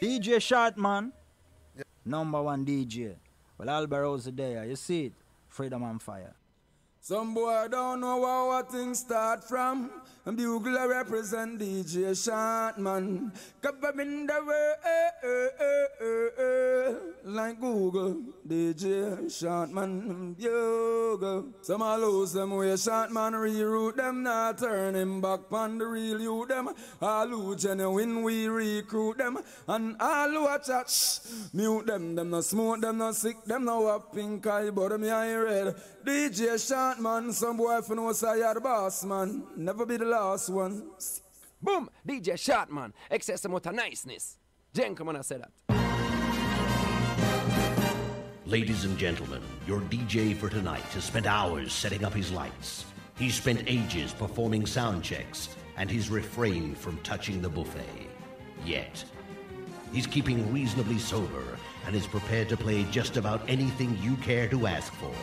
DJ Shortman, number one DJ. Well, Albaro's there, you see it. Freedom on fire. Some boy don't know how things start from. And Bugler represent DJ Shortman. Cover in the way, like Google. DJ Shortman, Bugle. Some a lose them way, Shortman reroute them. Not turn him back on the real you them. All who genuine we recruit them. And all who a chat, mute them. Them no smoke, them no sick, them no have pink eye, but them eye red. DJ Shortman, some boy for no say you're the boss, man. Never be the last one. Boom! DJ Shortman, excess amount of niceness. Gentlemen, I said that. Ladies and gentlemen, your DJ for tonight has spent hours setting up his lights. He's spent ages performing sound checks, and he's refrained from touching the buffet. Yet, he's keeping reasonably sober and is prepared to play just about anything you care to ask for.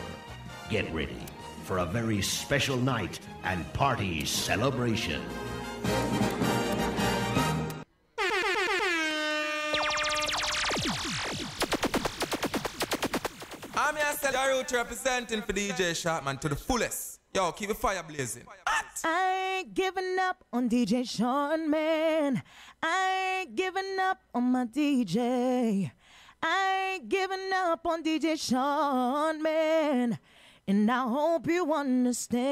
Get ready for a very special night and party celebration. I'm here to your route representing for DJ Shortman to the fullest. Yo, keep the fire blazing. I ain't giving up on DJ Shortman. I ain't giving up on my DJ. I ain't giving up on DJ Shortman. And I hope you understand.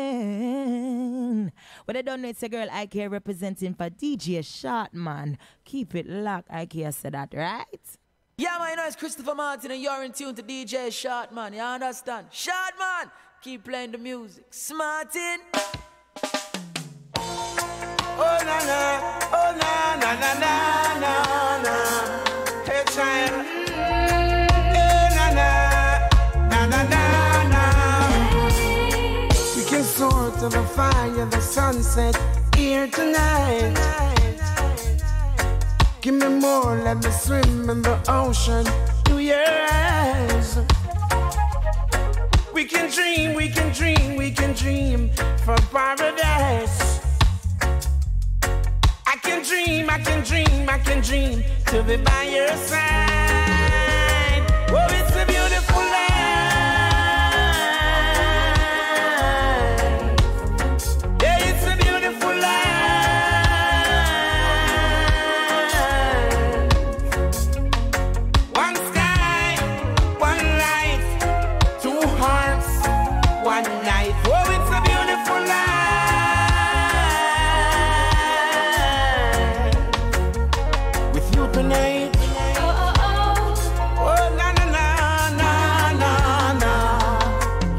What I don't know, it's a girl I care representing for DJ Shortman. Keep it locked, I care said that, right? Yeah, man, you know it's Christopher Martin and you're in tune to DJ Shortman. You understand? Shortman, keep playing the music. Smartin. Oh, na, na. Oh, na, na, na, na, na, na. Hey, child. Hey, na, na. Na, na, na, na. We can soar to the fire, the sunset here tonight. Give me more, let me swim in the ocean through your eyes. We can dream, we can dream, we can dream for paradise. I can dream, I can dream, I can dream to be by your side. Oh, it's a beautiful life. Yeah, it's a beautiful life. One sky, one light, two hearts, one night. Oh, it's a beautiful life. With you tonight. Oh, na na na na na na.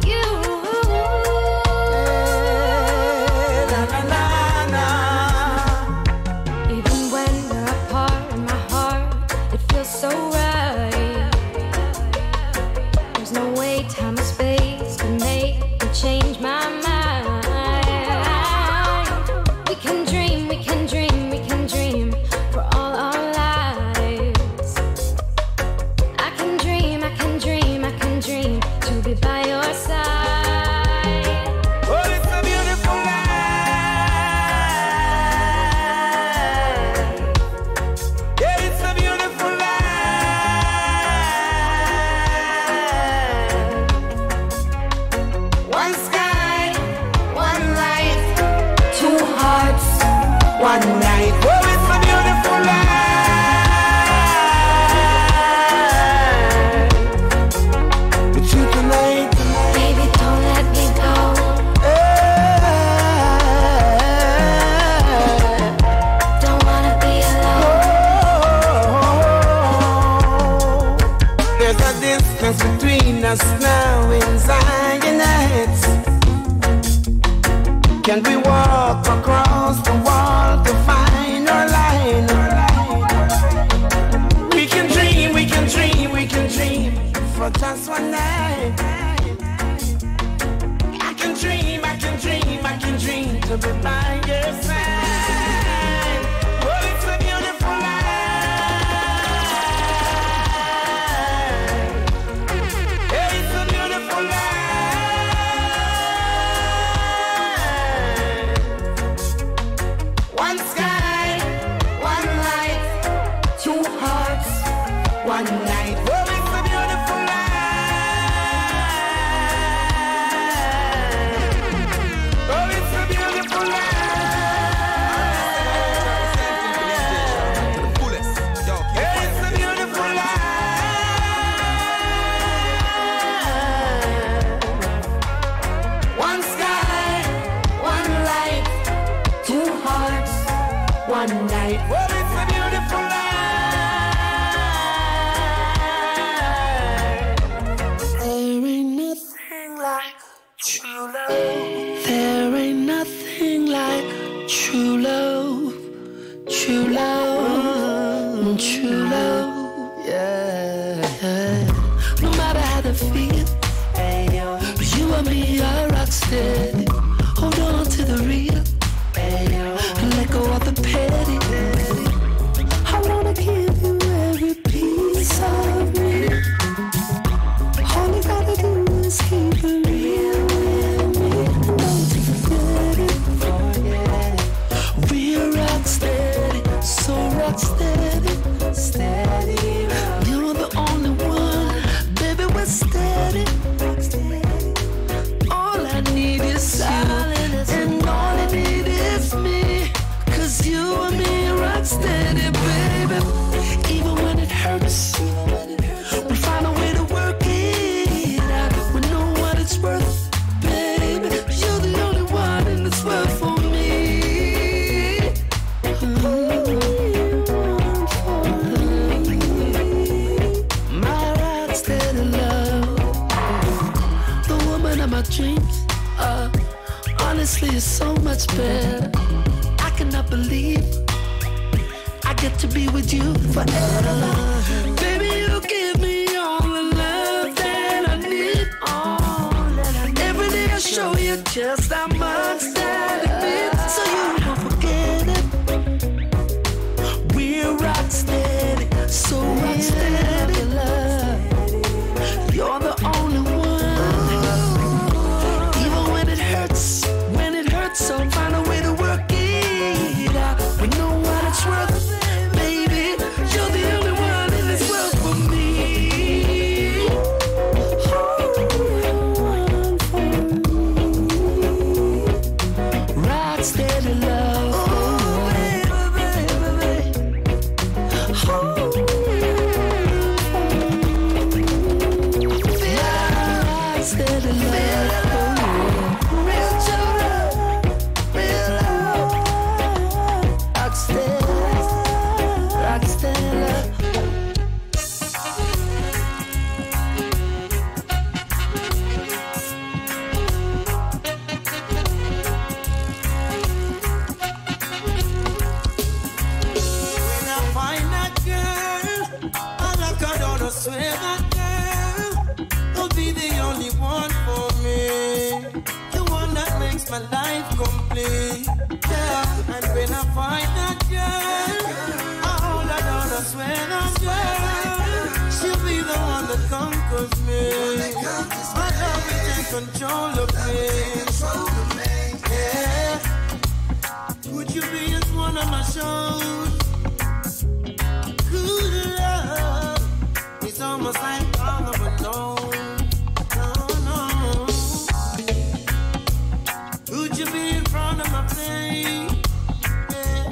You. Na na na na. Even when we're apart in my heart, it feels so right. There's no way, time or space can make me change my mind. We can dream, we can dream, we can dream for all our lives. I can dream, I can dream, I can dream to be by your side. Oh, it's a beautiful life. Yeah, it's a beautiful life. One sky, one light, two hearts, one night. Oh, it's a beautiful life. With you tonight. Baby, don't let me go. Don't wanna be alone. There's a distance between us now in Zionites. Can we walk across the wall to find our line? We can dream, we can dream, we can dream for just one night. I can dream, I can dream, I can dream to be by your side. Oh, it's a beautiful life. Yeah, it's a beautiful life. One sky, one light, two hearts, one night. Well, it's a beautiful life. There ain't nothing like true love. There ain't nothing like true love. True love. True love. Yeah. No matter how they feel, but you and me are rock steady. Hold on to the real, and let go of the petty. I wanna give you every piece of me. All you gotta do is keep it real with me. Don't forget it. We're rock steady, so rock steady, steady. You're the only one, baby. We're steady. All I need is you, and all I need is me. 'Cause you and me rock steady, baby. Even when it hurts, we find a way to work it out. We know what it's worth, baby. You're the only one in this world for me. My rock steady love, the woman of my dreams. Honestly, it's so much better. I cannot believe I get to be with you forever. Baby, you give me all the love that I need. Every day I show you just how much that it means, so you don't forget it. We're rock steady, so rock steady, love. You're the only one. Even when it hurts, so find a way to work it out. We know what it's worth, baby. You're the only one in this world for me. Rock steady love. Oh, baby, baby. Rock steady love. Swear that girl will be the only one for me, the one that makes my life complete. Yeah, and when I find that girl, I hold her down, I swear that girl, she'll be the one that conquers me. My love will take control of me. Yeah, would you be as one of my shows? Good love. It's almost like all of alone. No. Would you be in front of my face? Yeah.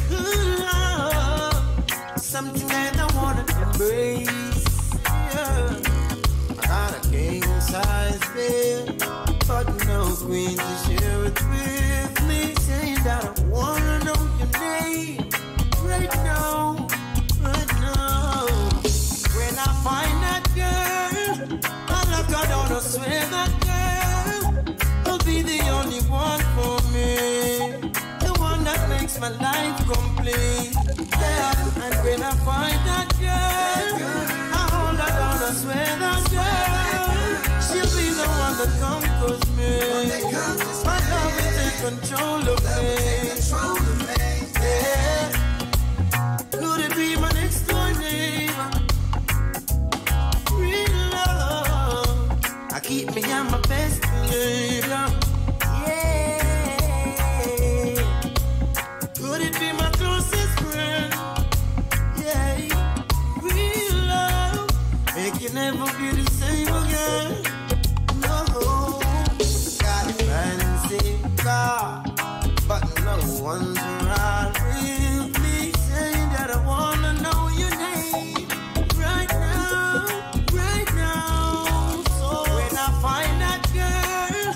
Good love, something that I wanna embrace. Yeah. I got a king size bed, but no queen to share it with me. Saying that I wanna know your name right now. When I find that girl, I look her down, I swear that girl will be the only one for me, the one that makes my life complete. Yeah, and when I find that girl, I hold her down, I swear that girl, she'll be the one that conquers me. My love will take control of me. Yeah, could it be my next door neighbor? I keep me on my best behavior. Yeah. Could it be my closest friend? Yeah. Real love make you never be the same again. No. Got a fancy car, but no one's around with me, saying that I wanna know your name right now. So when I find that girl,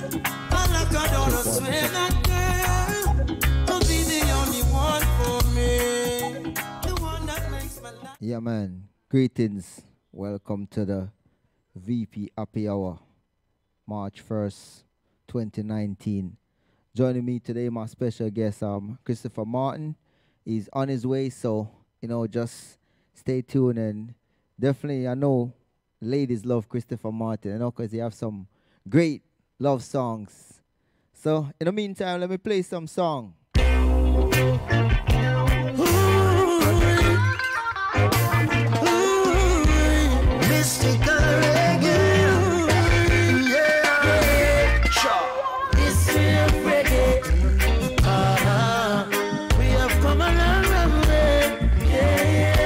I look her down, I swear that girl will be the only one for Yeah, man. Greetings. Welcome to the VP Happy Hour, March 1st, 2019. Joining me today, my special guest, Christopher Martin. He's on his way, so, just stay tuned. And definitely, I know ladies love Christopher Martin, because he have some great love songs. So, in the meantime, let me play some song. Mystical reggae, yeah, sure. This real reggae, we have come a long way, yeah.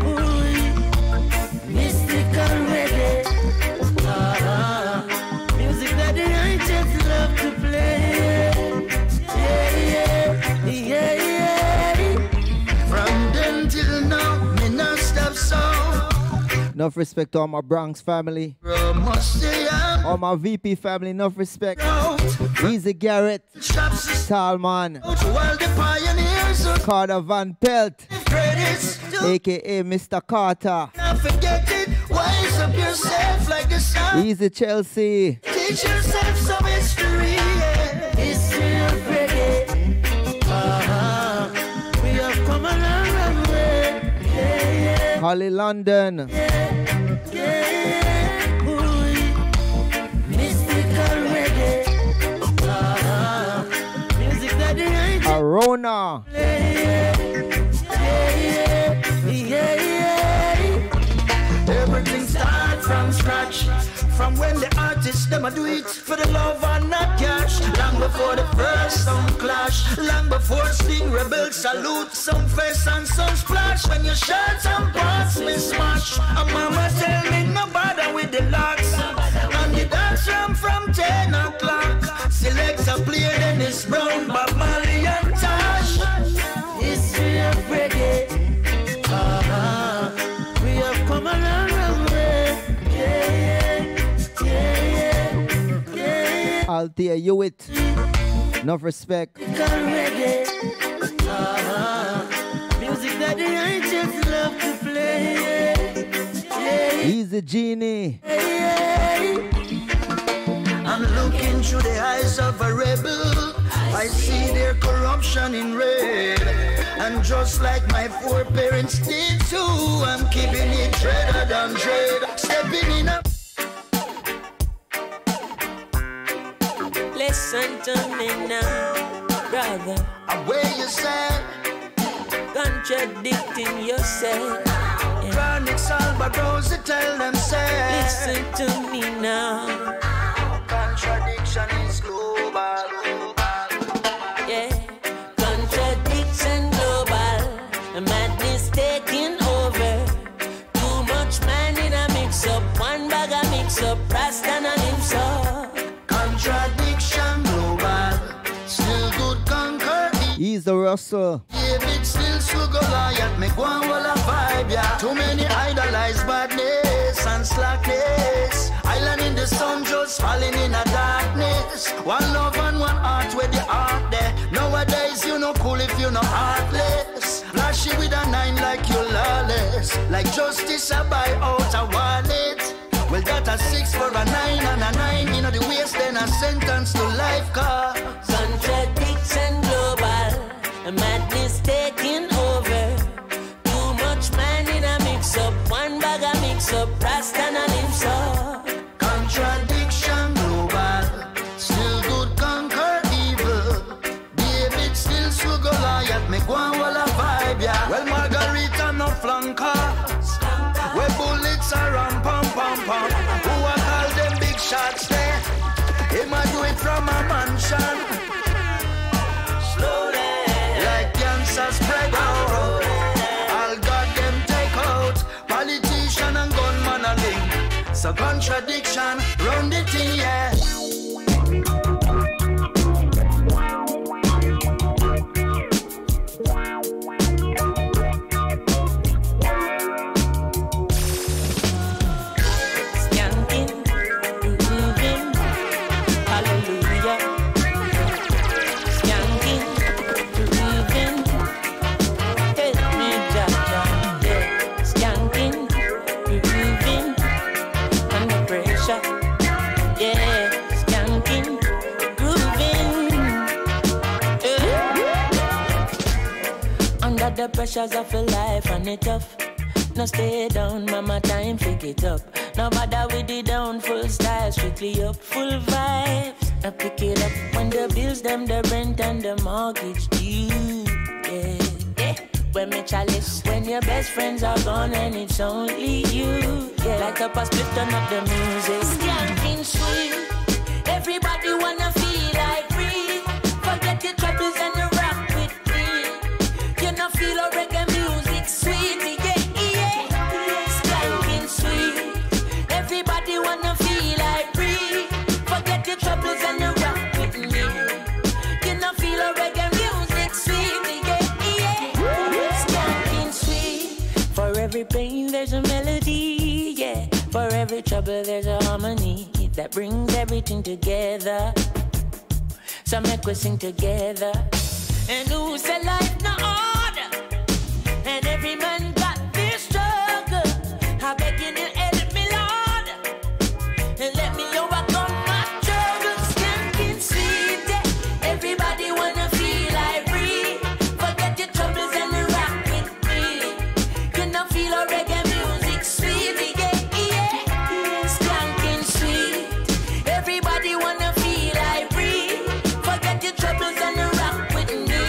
Ooh, mystical reggae, music that the righteous love to play, yeah. From then till now, me not stop so. Enough respect to all my Bronx family. All my VP family, enough respect. Easy Garrett, Talman, Carter Van Pelt, aka Mr. Carter. Forget it, wise up yourself like the sun. Easy Chelsea. Teach yourself some history, yeah. History of reggae. We have come a long way, yeah. Holly London. Mystical reggae. Music that the right. Arona. Everything starts from scratch. From when the artists them a do it for the love and not cash. Long before the first song clash. Long before Sting Rebel salute. Some face and some splash. When you shot some parts me smash. And mama tell me no bother with the locks. And the dance from 10 o'clock. Select a player then it's Brown, Bob Marley and Tash. History of reggae. We have come a long way. I'll tell you it. Enough respect. Music that the righteous love to play. Easy Genie. I'm looking through the eyes of a rebel. I see their corruption in red. And just like my foreparents did too, I'm keeping it dreader than dread. Stepping in a... Listen to me now, brother. Away you said, contradicting yourself. Chronic's Albatross, tell them say. Listen to me now. Contradiction is global. Yeah, contradiction global. Madness taking over. Too much man in a mix up. One bag a mix up. Rasta and him so. Contradiction global. Still good conquer. Easy Russell. David still so Goliath. Make one wall a vibe, yeah. Too many idolize badness and slackness. Island in the sun just falling in a darkness. One love and one heart where the heart there. Nowadays you no cool if you no heartless. Flashy with a 9 like you lawless. Like justice I buy out a wallet. Well that a 6 for a 9 and a 9. You know the waste then a sentence to life car. Contradiction global. Madness taking over. Too much man in a mix up. One bag a mix up. Rasta and him so. Contradiction global. Still good conquer evil. David still so Goliath. Make one wall a vibe, yeah. Well, Margarita no flankers. Where bullets are ram pam pam pam. Who I call them big shots there? He might do it from a mansion. Slowly. Like cancer spread out. All got them take out. Politician and gunman a link. So contradiction, run the thing, yeah. the pressures of your life and it tough. No stay down, mama, time pick it up. No bother with the down, full style, strictly up, full vibes. I pick it up when the bills, them, the rent and the mortgage due. Yeah, yeah. When me chalice, when your best friends are gone and it's only you. Yeah, like up a split, turn up the music. Skanking sweet, everybody wanna feel like free. Forget your troubles and you rock with me. You know feel a reggae music sweet, yeah, yeah. Skanking sweet, everybody wanna feel like free. Forget your troubles and you rock with me. You know feel a reggae music sweet, yeah, yeah. Skanking sweet, for every pain there's a melody, yeah. For every trouble there's a harmony that brings everything together. So make we sing together. And who said life no order? And every man got their struggle. I beg you to help me, Lord, and let me overcome my struggles. Skanking sweet, yeah. Everybody wanna feel like free. Forget your troubles and rock with me. You know feel a reggae music sweet, yeah, yeah. Skanking sweet, everybody wanna feel like free. Forget your troubles and rock with me.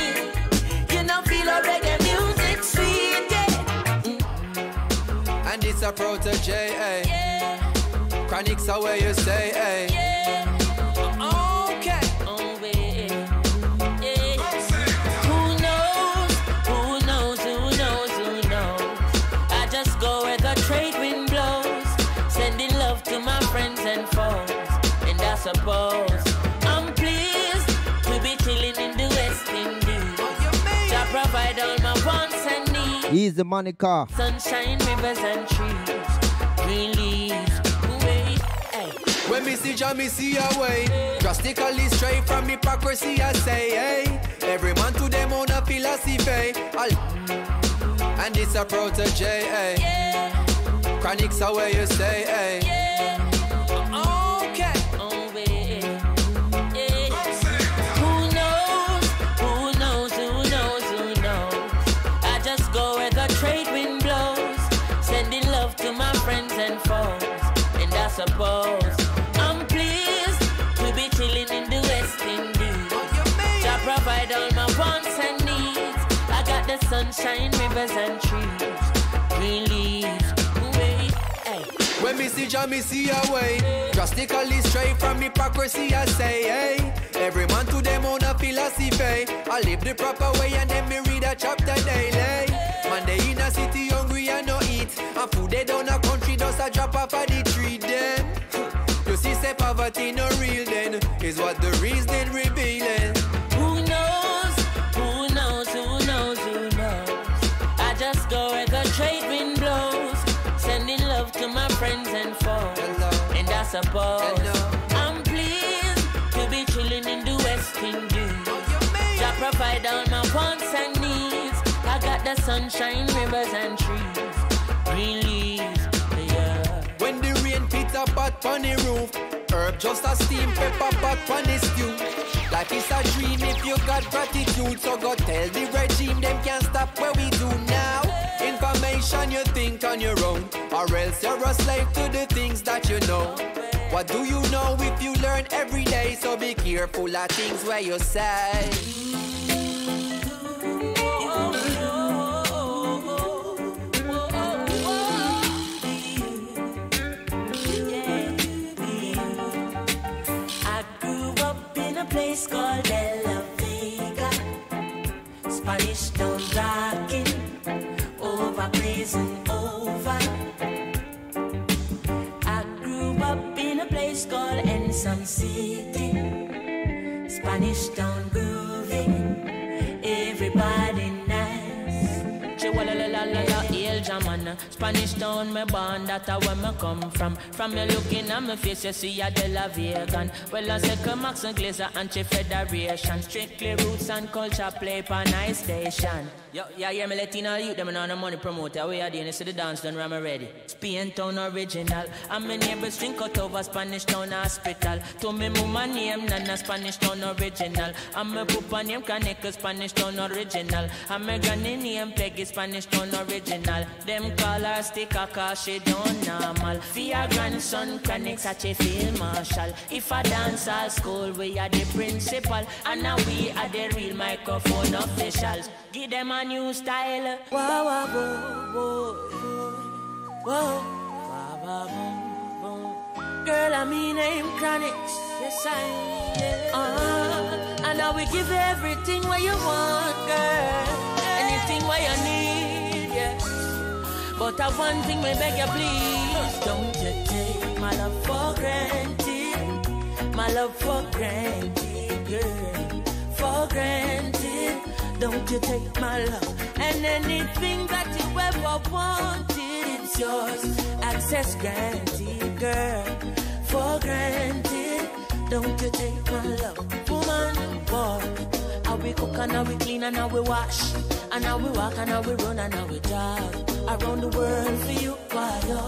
You know feel a reggae music sweet, yeah. And it's a protege, eh? Yeah. Chronics are where you stay, eh? Yeah. Okay. Oh, yeah. Yeah. Who knows? Who knows? Who knows? Who knows? I just go where the trade wind blows, sending love to my friends and foes. And I suppose I'm pleased to be chilling in the West Indies. To provide all my wants and needs. He's the money car. Sunshine, rivers and trees, green leaves. Wait, hey. When me see Jah, me see a way. Drastically straight from hypocrisy, I say, hey. Every man to them own a philosophy. And it's a protege, eh? Yeah. Chronics are where you stay, eh? Yeah. Okay. Oh, yeah. Yeah. Who knows? Who knows? Who knows? Who knows? I just go where the trade wind blows, sending love to my friends and foes. And I suppose I'm pleased to be chilling in the West Indies. To provide all my wants and needs. I got the sunshine, rivers and trees, green leaves. Wait, hey. When me see Jah, me see a way. Drastically straight from hypocrisy, I say, hey. Every man to them own a philosophy. I live the proper way and then me read a chapter daily. Man, they in a city hungry and no eat. And food they down a country does a drop off of the tree then. You see, say poverty no real then. Is what the reason revealing. Who knows? Who knows? Who knows? Who knows? I just go where the trade wind blows, sending love to my friends and foes. And I suppose I'm pleased to be chilling in the West Indies. Jah provide all my wants and needs. I got the sunshine, rivers and trees, green leaves, yeah. When the rain pits a pot on the roof, herb just a steam pepper pot on the stew. Life is a dream if you got gratitude. So go tell the regime them can't stop what we do now. Information you think on your own, or else you're a slave to the things that you know. What do you know if you learn every day? So be careful of things where you say. I grew up in a place called La Vega, Spanish town rocking, over blazing over. I grew up in a place called Ensom City, Spanish town grooving, everybody nice. El Jaman Spanish town, me born, that's where me come from. From you looking at my face, you see a De La Vegan. Well, I say Max and Glazer, Anti-Federation. Strictly roots and culture play for nice station. Yo, yeah, hear me Latino youth, them on the money promoter. We are doing this to the dance, done ram ready. Spain town original. And my neighbors drink out over Spanish town hospital. To me mama name, Nana Spanish town original. And my papa name, Kaneka Spanish town original. And my granny name, Peggy Spanish town original. Them call her sticker cause she don't normal. For your grandson, Kaneka such a field marshal. If I dance at school, we are the principal. And now we are the real microphone officials. Give them a new style. Whoa, whoa, whoa, whoa, whoa, whoa, whoa. Girl, I mean name Chronic. Yes, I am. And now we give everything what you want, girl. Anything what you need, yeah. But I one thing, me beg you, please. Don't you take my love for granted. My love for granted, girl. For granted. Don't you take my love. And anything that you ever wanted, it's yours. Access granted, girl. For granted. Don't you take my love. Woman, boy. How we cook and how we clean and how we wash. And how we walk and how we run and how we jog. Around the world for you, why you?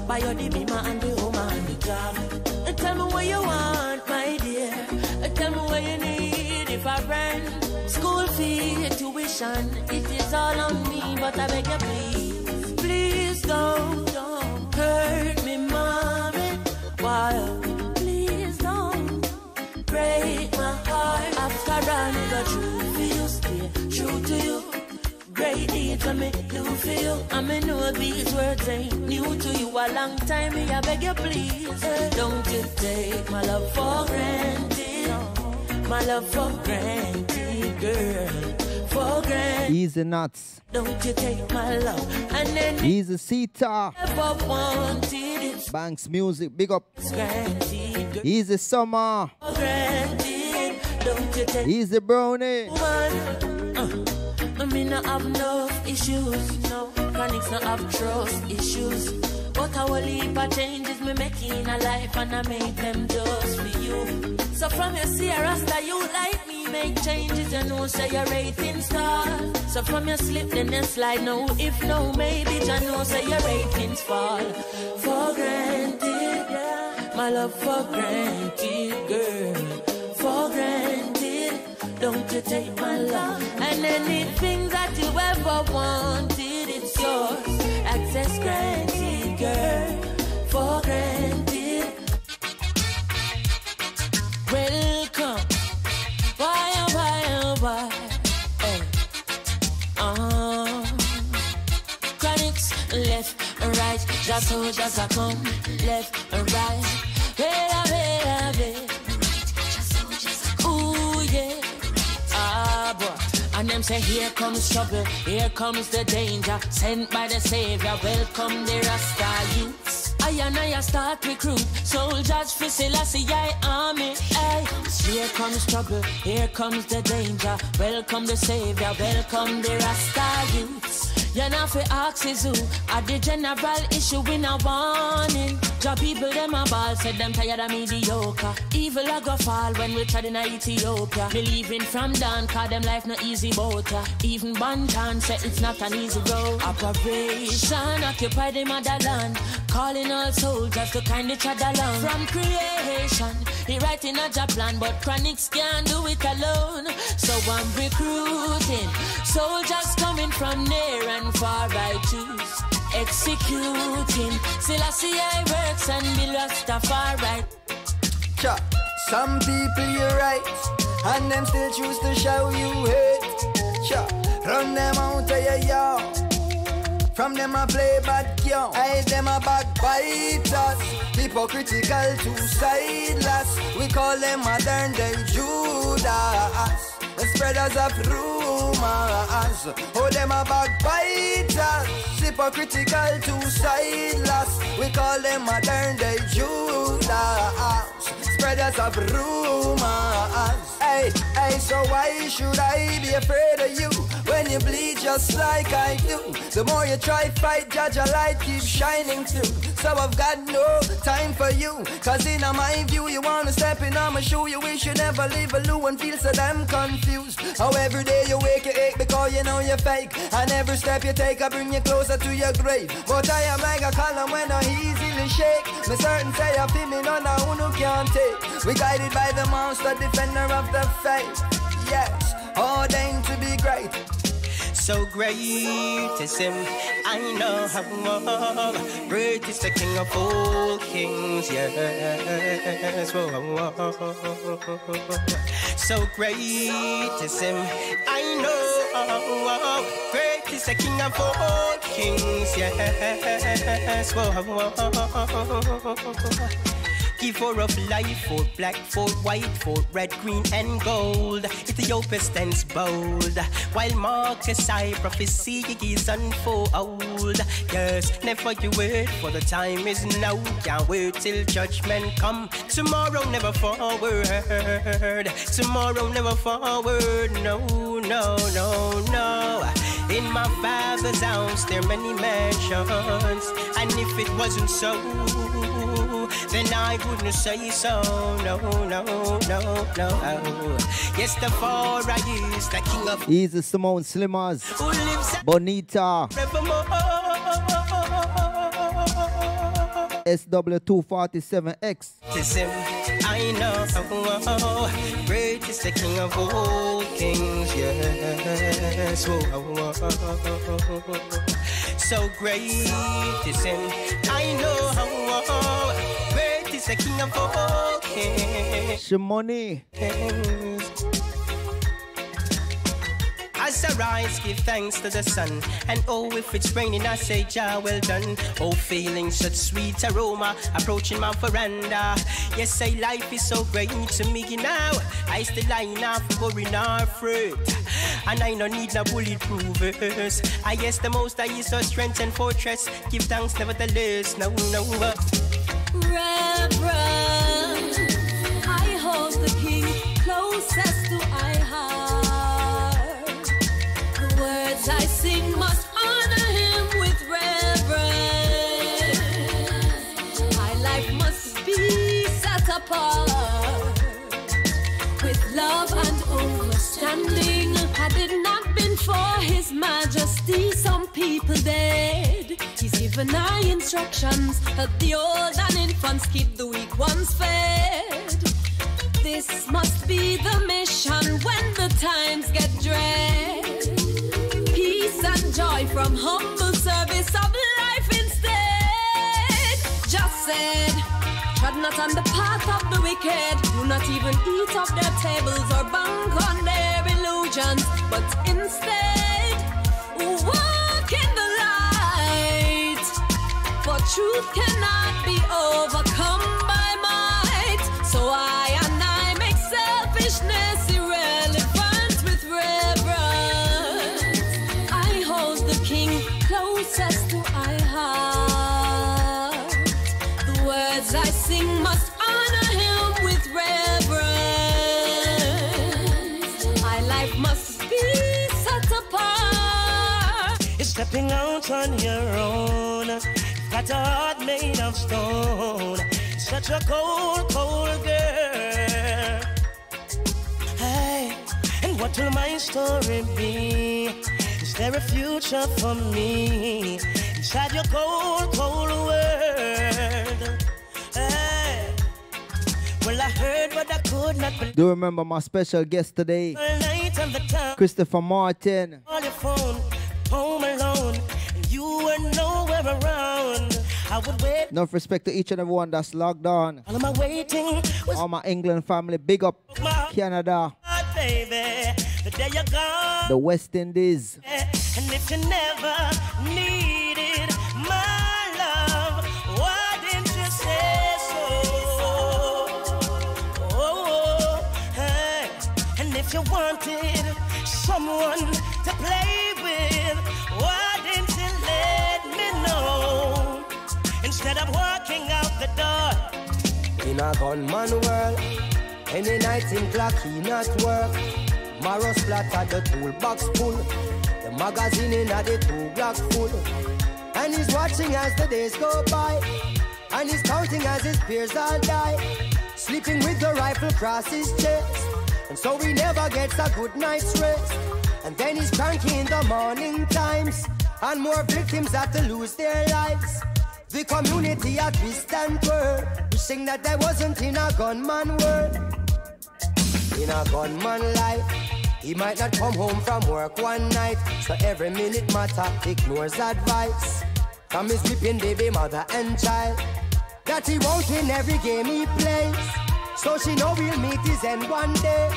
By your Dibima and the home and the job. And tell me what you want, my dear. And tell me what you need if I rent. School fee, tuition, it is all on me, but I beg you please, please don't hurt me, mommy. Why? Please don't break my heart. After I got true for you, stay true to you. Great deeds I make you feel. I may know these words ain't new to you. A long time, me I beg you please, don't you take my love for granted. My love for granted, girl. For granted. Easy nuts. Don't you take my love. And then Easy Sita. Never wanted it. Banks Music, big up. Granted, girl. Easy Summer. For granted. Don't you take Easy Brownie. I mean I have no issues. No, Chronic's not have trust issues. But I will leave a changes me making a life and I make them just for you. So from your Sierras that you like me, make changes, you know, say your rating star. So from your slip, then you slide, no, if no, maybe, you know, say your ratings fall. For granted, yeah. My love for granted, girl. For granted, don't you take my love. And anything that you ever wanted, it's yours. Access granted, girl. For granted. Welcome. Why? Hey. Chronics, left and right. Just so, just a come. Left and right. Hey. Ooh, yeah. Ah, boy. And them say, here comes trouble. Here comes the danger. Sent by the Savior. Welcome the Rasta youths. I start recruit soldiers for Selassie army. Hey, here comes trouble, here comes the danger. Welcome the Savior, welcome the Rasta youths. You're not for axes who at the general issue in a warning. Job people them a ball, said them tired of mediocre. Evil a go fall when we tried in Ethiopia. Believing from down, cause them life no easy boat. Even Bantan said it's not an easy road. Operation occupy the motherland. Calling all soldiers to kind each other along. From creation, he writing a job plan, but Chronics can't do it alone. So I'm recruiting soldiers coming from near and far. I choose executing. Selassie I works and be Rastafari. Some people you're right, and them still choose to show you hate. Run them out of your yard. From them I play bad young, I them a backbiters. Hypocritical, two-sideless. We call them modern day Judas. The spreaders of rumors. Oh, them a backbiters. Hypocritical, two-sideless. We call them modern day Judas. Spreaders of rumors. Hey, so why should I be afraid of you? when you bleed just like I do. The more you try fight, judge a light keeps shining through. So I've got no time for you, cause in my view you wanna step in on my shoe. You wish you never leave a loo and feel so damn confused. How every day you wake you ache because you know you're fake, and every step you take I bring you closer to your grave. But I am like a column when I easily shake. Me certain say I feel me none of who can't take. We guided by the monster, defender of the faith. Yes, ordained to be great. So great is him, I know how great is the King of all kings, yes. So great is him, I know great is the King of all kings, yes. Give for of life, for black, for white, for red, green, and gold. Ethiopia stands bold, while Marcus I prophecy is unfold. Yes, never you wait, for the time is now. Can't wait till judgment come. Tomorrow never forward. Tomorrow never forward. No, no, no, no. In my Father's house there are many mansions, and if it wasn't so, then I wouldn't say so. No, no, no, no. Yes, the Father is the King of. Easy Simone Slimmers, Bonita, SW247X. I know, great is the King of all kings, yes. So great is him, I know, great is the King of all kings. Shimoni. As I rise, give thanks to the sun. And oh, if it's raining, I say, Jah, well done. Oh, feeling such sweet aroma, approaching my veranda. Yes, say life is so great to me now. I still line off, worrying our fruit. And I no need no bulletproof verse. I yes, the most I use our strength and fortress. Give thanks nevertheless, no, no. Reverend, I hold the King closest to my heart. Words I sing must honor him with reverence. My life must be set apart with love and understanding. Had it not been for his majesty, some people dead. He's given our instructions, help the old and infants, keep the weak ones fed. This must be the mission when the times get dread. Peace and joy from humble service of life instead. Just said, tread not on the path of the wicked. Do not even eat off their tables or bank on their illusions, but instead walk in the light. For truth cannot be overcome by might. So I make selfishness irrelevant with reverence. I hold the King closest to my heart. The words I sing must honor him with reverence. My life must be set apart. You're stepping out on your own. You've got a heart made of stone. You're such a cold, cold girl. Hey, and what will my story be? Is there a future for me inside your cold, cold world? Hey, well, I heard but I could not believe. Do you remember my special guest today? Christopher Martin. On your phone, home alone, and you were nowhere around. I would wait. Enough respect to each and everyone that's logged on. All of my waiting was all my England family, big up Canada, baby, the day you're gone, the West Indies. And if you never needed my love, why didn't you say so? Oh, hey. And if you wanted someone to play with, why didn't you let me know? Instead of walking out the door. In a gunman world, any night in clock he not work. Marrow splatter, the toolbox full. The magazine in the 2 Glock full. And he's watching as the days go by. And he's counting as his peers all die. Sleeping with the rifle across his chest. And so he never gets a good night's rest. And then he's cranky in the morning times. And more victims have to lose their lives. The community a twist and twirl, wishing that there wasn't in a gunman world. In a gunman life, he might not come home from work one night. So every minute matter, ignores advice from his weeping baby mother and child. That he won't win every game he plays. So she know he'll meet his end one day.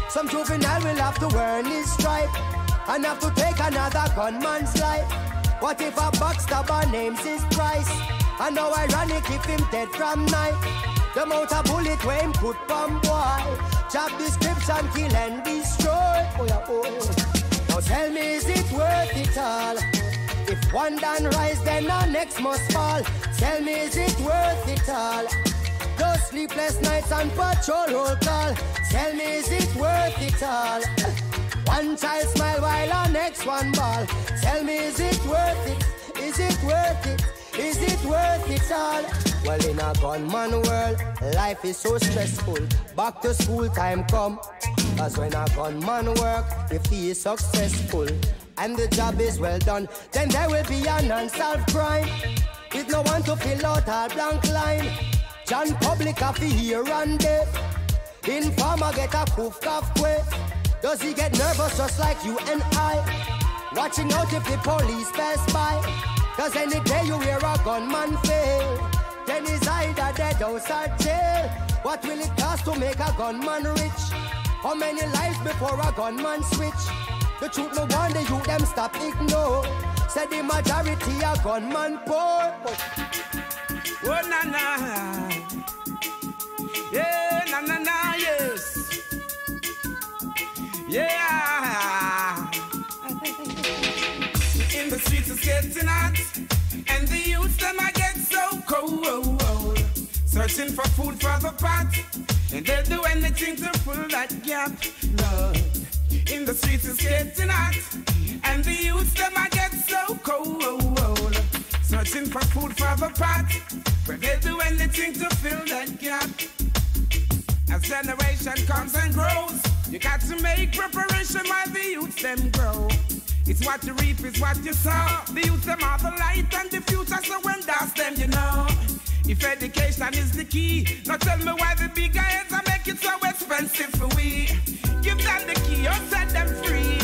Some juvenile will have to earn his stripe and have to take another gunman's life. What if a backstabber names his price? And how ironic if him dead from night. The amount of bullet where him put bomb boy. Job description, kill and destroy. Oh yeah, oh. Now tell me, is it worth it all? If one done rise, then the next must fall. Tell me, is it worth it all? Those sleepless nights and patrol roll call. Tell me, is it worth it all? One child smile while our next one ball. Tell me, is it worth it? Is it worth it? Is it worth it all? Well, in a gunman world, life is so stressful. Back to school time come. Cause when a gunman work, if he is successful and the job is well done, then there will be an unsolved crime with no one to fill out our blank line. John Public have to hear and there. Informer get a poof cough quick. Does he get nervous just like you and I? Watching out if the police pass by. Cause any day you hear a gunman fail, then he's either dead or jail. What will it cost to make a gunman rich? How many lives before a gunman switch? The truth no wonder you them stop ignore. Said the majority a gunman poor. Oh na na, yeah na na na, yes, yeah. In the streets it's getting hot, and the youths them I get so cold. Searching for food for the pot, and they'll do anything to fill that gap. Lord, in the streets it's getting hot, and the youths them I get so cold. Searching for food for the pot, where they'll do anything to fill that gap. As generation comes and grows, you got to make preparation while the youths them grow. It's what you reap, it's what you sow. The youth them are the light and the future, so when that's them, you know. If education is the key, now tell me why the big guys are make it so expensive for we. Give them the key or set them free.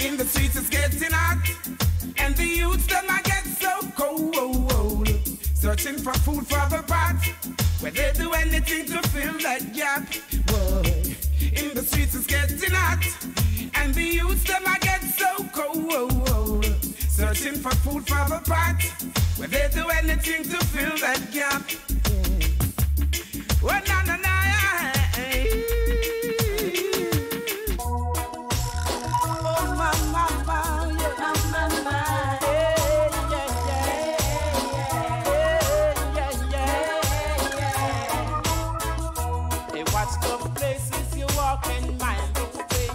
In the streets it's getting hot, and the youths them I get so cold. Searching for food for the pot, where they do anything to fill that gap. Whoa. In the streets it's getting hot, and the youths them I get so cold. Searching for food for the pot, where they do anything to fill that gap. Oh na na na, oh my mama, yeah, mama, yeah. Hey, watch the places you walk and mind the way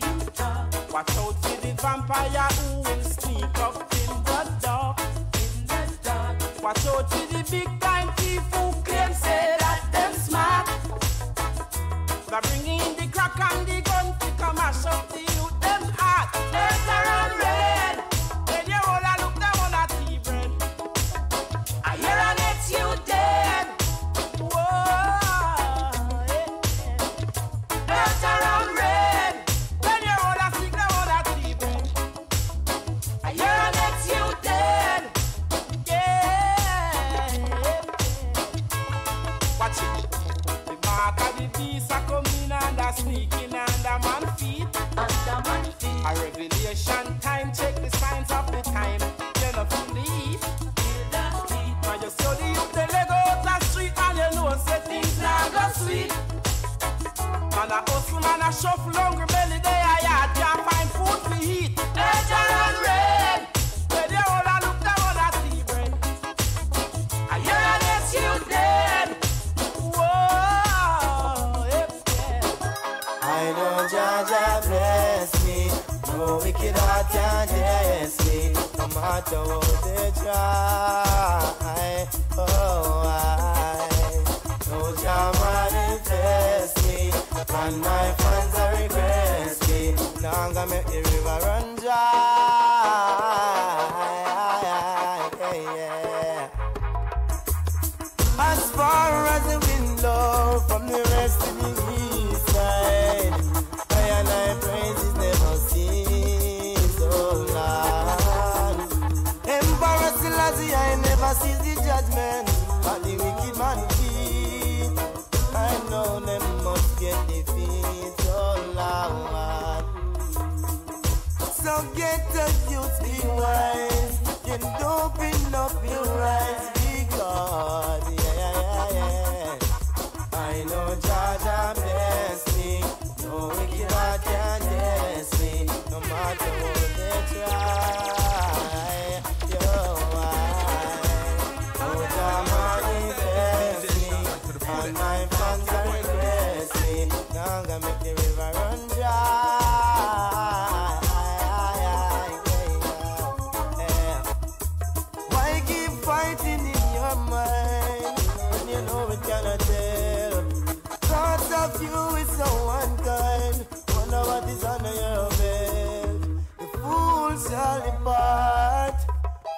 you talk. Watch out for the vampire who will sneak up in the dark. Watch out for the big time thief who claim say that them smart. They're bringing in the crack and the gun to come mash up the youth them heart. Later on red, when you all a look them on a tea bread. I hear an it's you dead. Whoa, yeah. Later on red, when you all a sick them on a tea bread. I hear an it's you dead. Watch it. The mark of the beast are coming and are sneaking under man feet. A revelation time, check the signs of the time. Then up in the heat. Now you saw the youth, they leg out the street and you know say things now go sweet. Man a hustle, man a shuffle, hungry belly, they a yard, can't find food to eat. Ledger and red, where they all a look down on a tea bread. I hear an it's you dead. Whoa. No wicked heart can test me, no matter what they try. Oh, no jam manifest me, and my fans are request me. Now I'm gonna make the river run dry. Yeah. As far as the wind blows from the rest of the east side, I and I praises never cease, oh Lord. Emperor Selassie, I never sees the judgment of the wicked man feet. I know them must get defeat, oh Lord. So get the youth, be wise, and open up your eyes, because I know Jaja bless me, no wicked heart can test me, no matter what they try. Yo, no Jaja bless me, and my fans are request me. Now I'm gonna make the river run dry. Why keep fighting in your mind when you know it cannot tell? Thoughts of you is so unkind. Wonder what is under your bed. The fool shall depart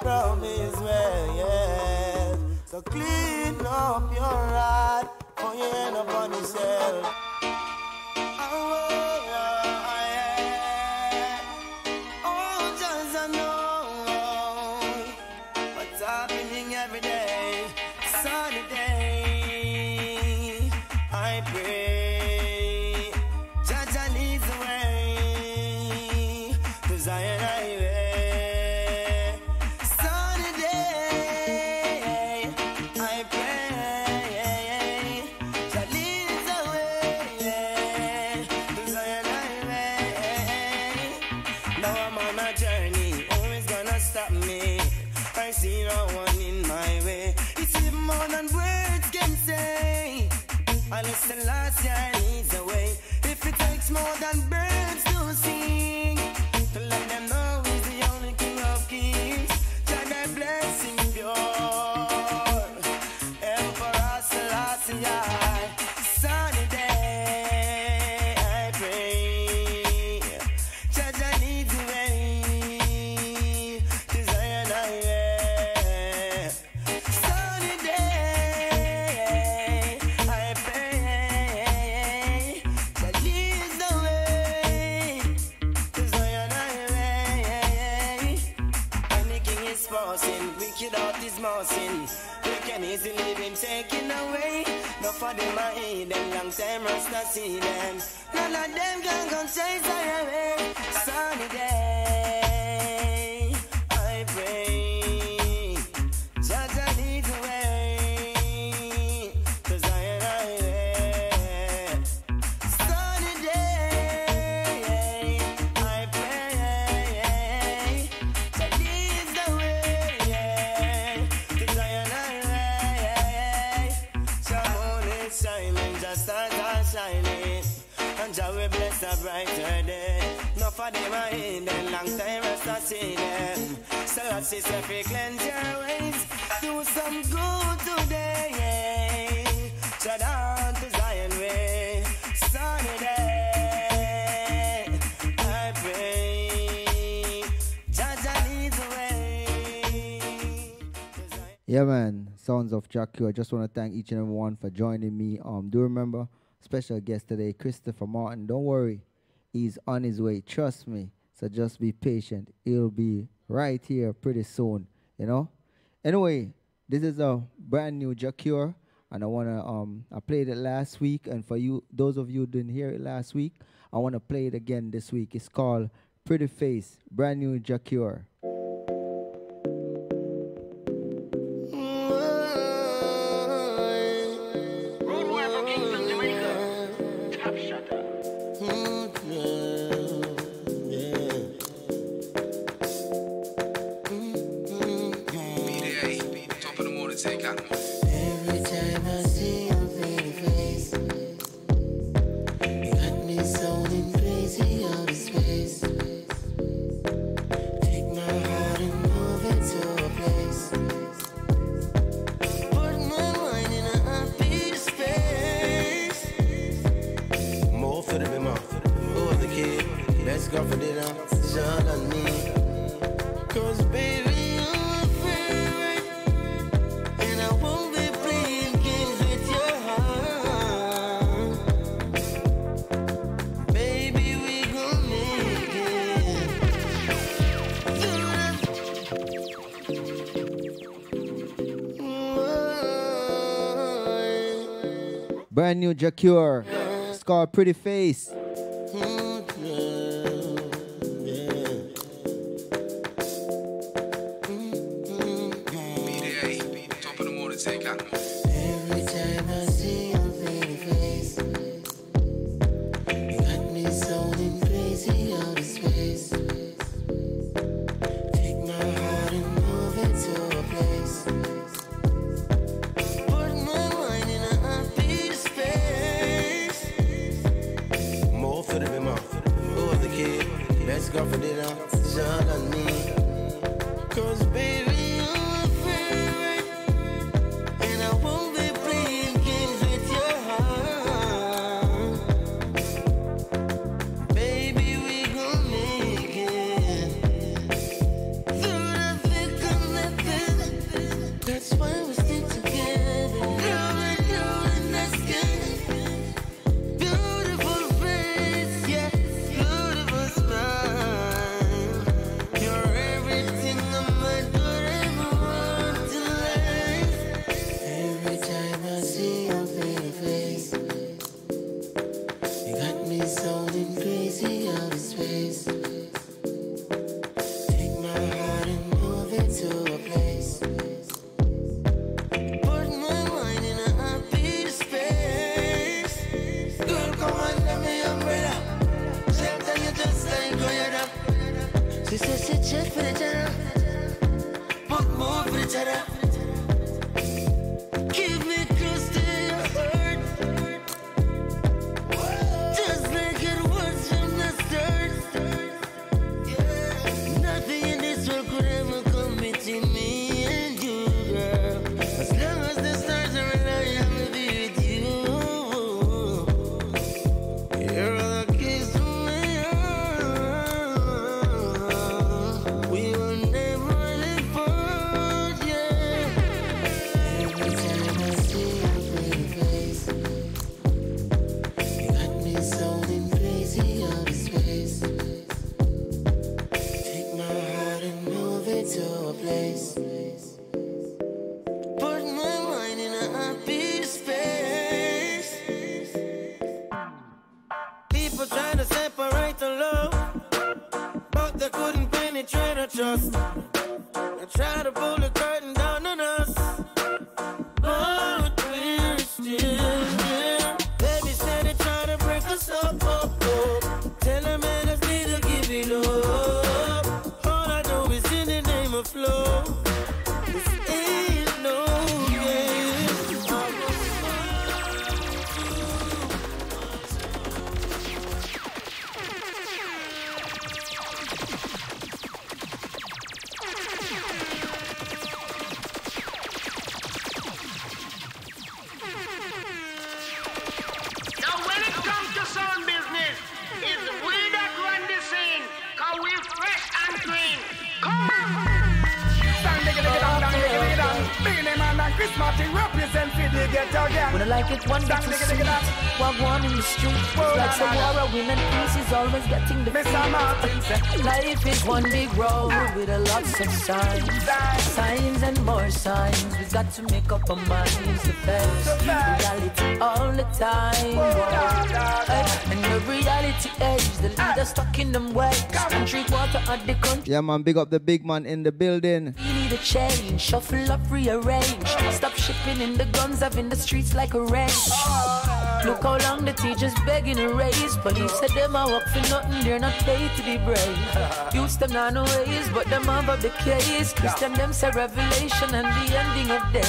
from his way, yeah. So clean up your heart, for you end up on yourself. Oh, just I know what's happening every day. Sunny day, I pray. Jaja leads the way to Zion Highway. Sunny day, I pray. Jaja leads the way to Zion Highway. Now I'm on a journey, who is gonna stop me? I see no one in my way. It's even more than words can say. Unless the last year leads away. If it takes more than birds to sing, to let them know he's the only king of kings. That thy blessing pure. Emperor Selassie, sunny day, I pray. Jaja needs the way to Zion Highway. Sunny day, I pray. That leads the way to Zion Highway. When the king is passing, wicked out is mousing. We can easily be taken away. No for them I hate them, long time Rasta see them. None of them can come chase away. Sunny day, I pray. Jaja leads the way to Zion Highway. Sunny day, I pray. Jaja leads the way to Zion Highway. Some moon is shining, just stars are shining, and Jah will bless a brighter day. No for them I hate them, long time Rasta see them. So let's see if we cleanse your ways, do some good today. Tread on to Zion way, sunny day, I pray. Jaja leads the way. Yeah, man. Sounds of Jackie. I just want to thank each and everyone for joining me. Do remember, special guest today, Christopher Martin. Don't worry, he's on his way. Trust me. So just be patient. He'll be right here pretty soon. You know. Anyway, this is a brand new Jacure, and I wanna I played it last week, and for you, those of you who didn't hear it last week, I wanna play it again this week. It's called Pretty Face, brand new Jacure. Every time I see your pretty face, you got me sounding crazy out of space. go for the dance, John and me. Cause baby, you're my favorite, and I won't be playing games with your heart. Baby, we gon' make it. Brand new Jacure. It's called Pretty Face. Every time I see your pretty face, you got me zoning crazy out of space. Take my heart and move it to a place. Put my mind in a happy space. More for the women, over the kid. Let's go for dinner, John and me. Cause baby, When I like it, one bit to see what one in the street. Like some war, a win and peace is always getting the feet. Life is one big road with a lots of signs and more signs. We got to make up our minds to face reality all the time. And the reality is the leader stuck in them ways. Country water at the country. Yeah, man, big up the big man in the building. We need a change, shuffle up, rearrange. Stop shipping in the guns up in the streets like a range. Look how long the teachers begging a raise. Police said them a work for nothing, they're not paid to be brave. Use them not no ways, but them have up the case. Christian them say revelation and the ending of day.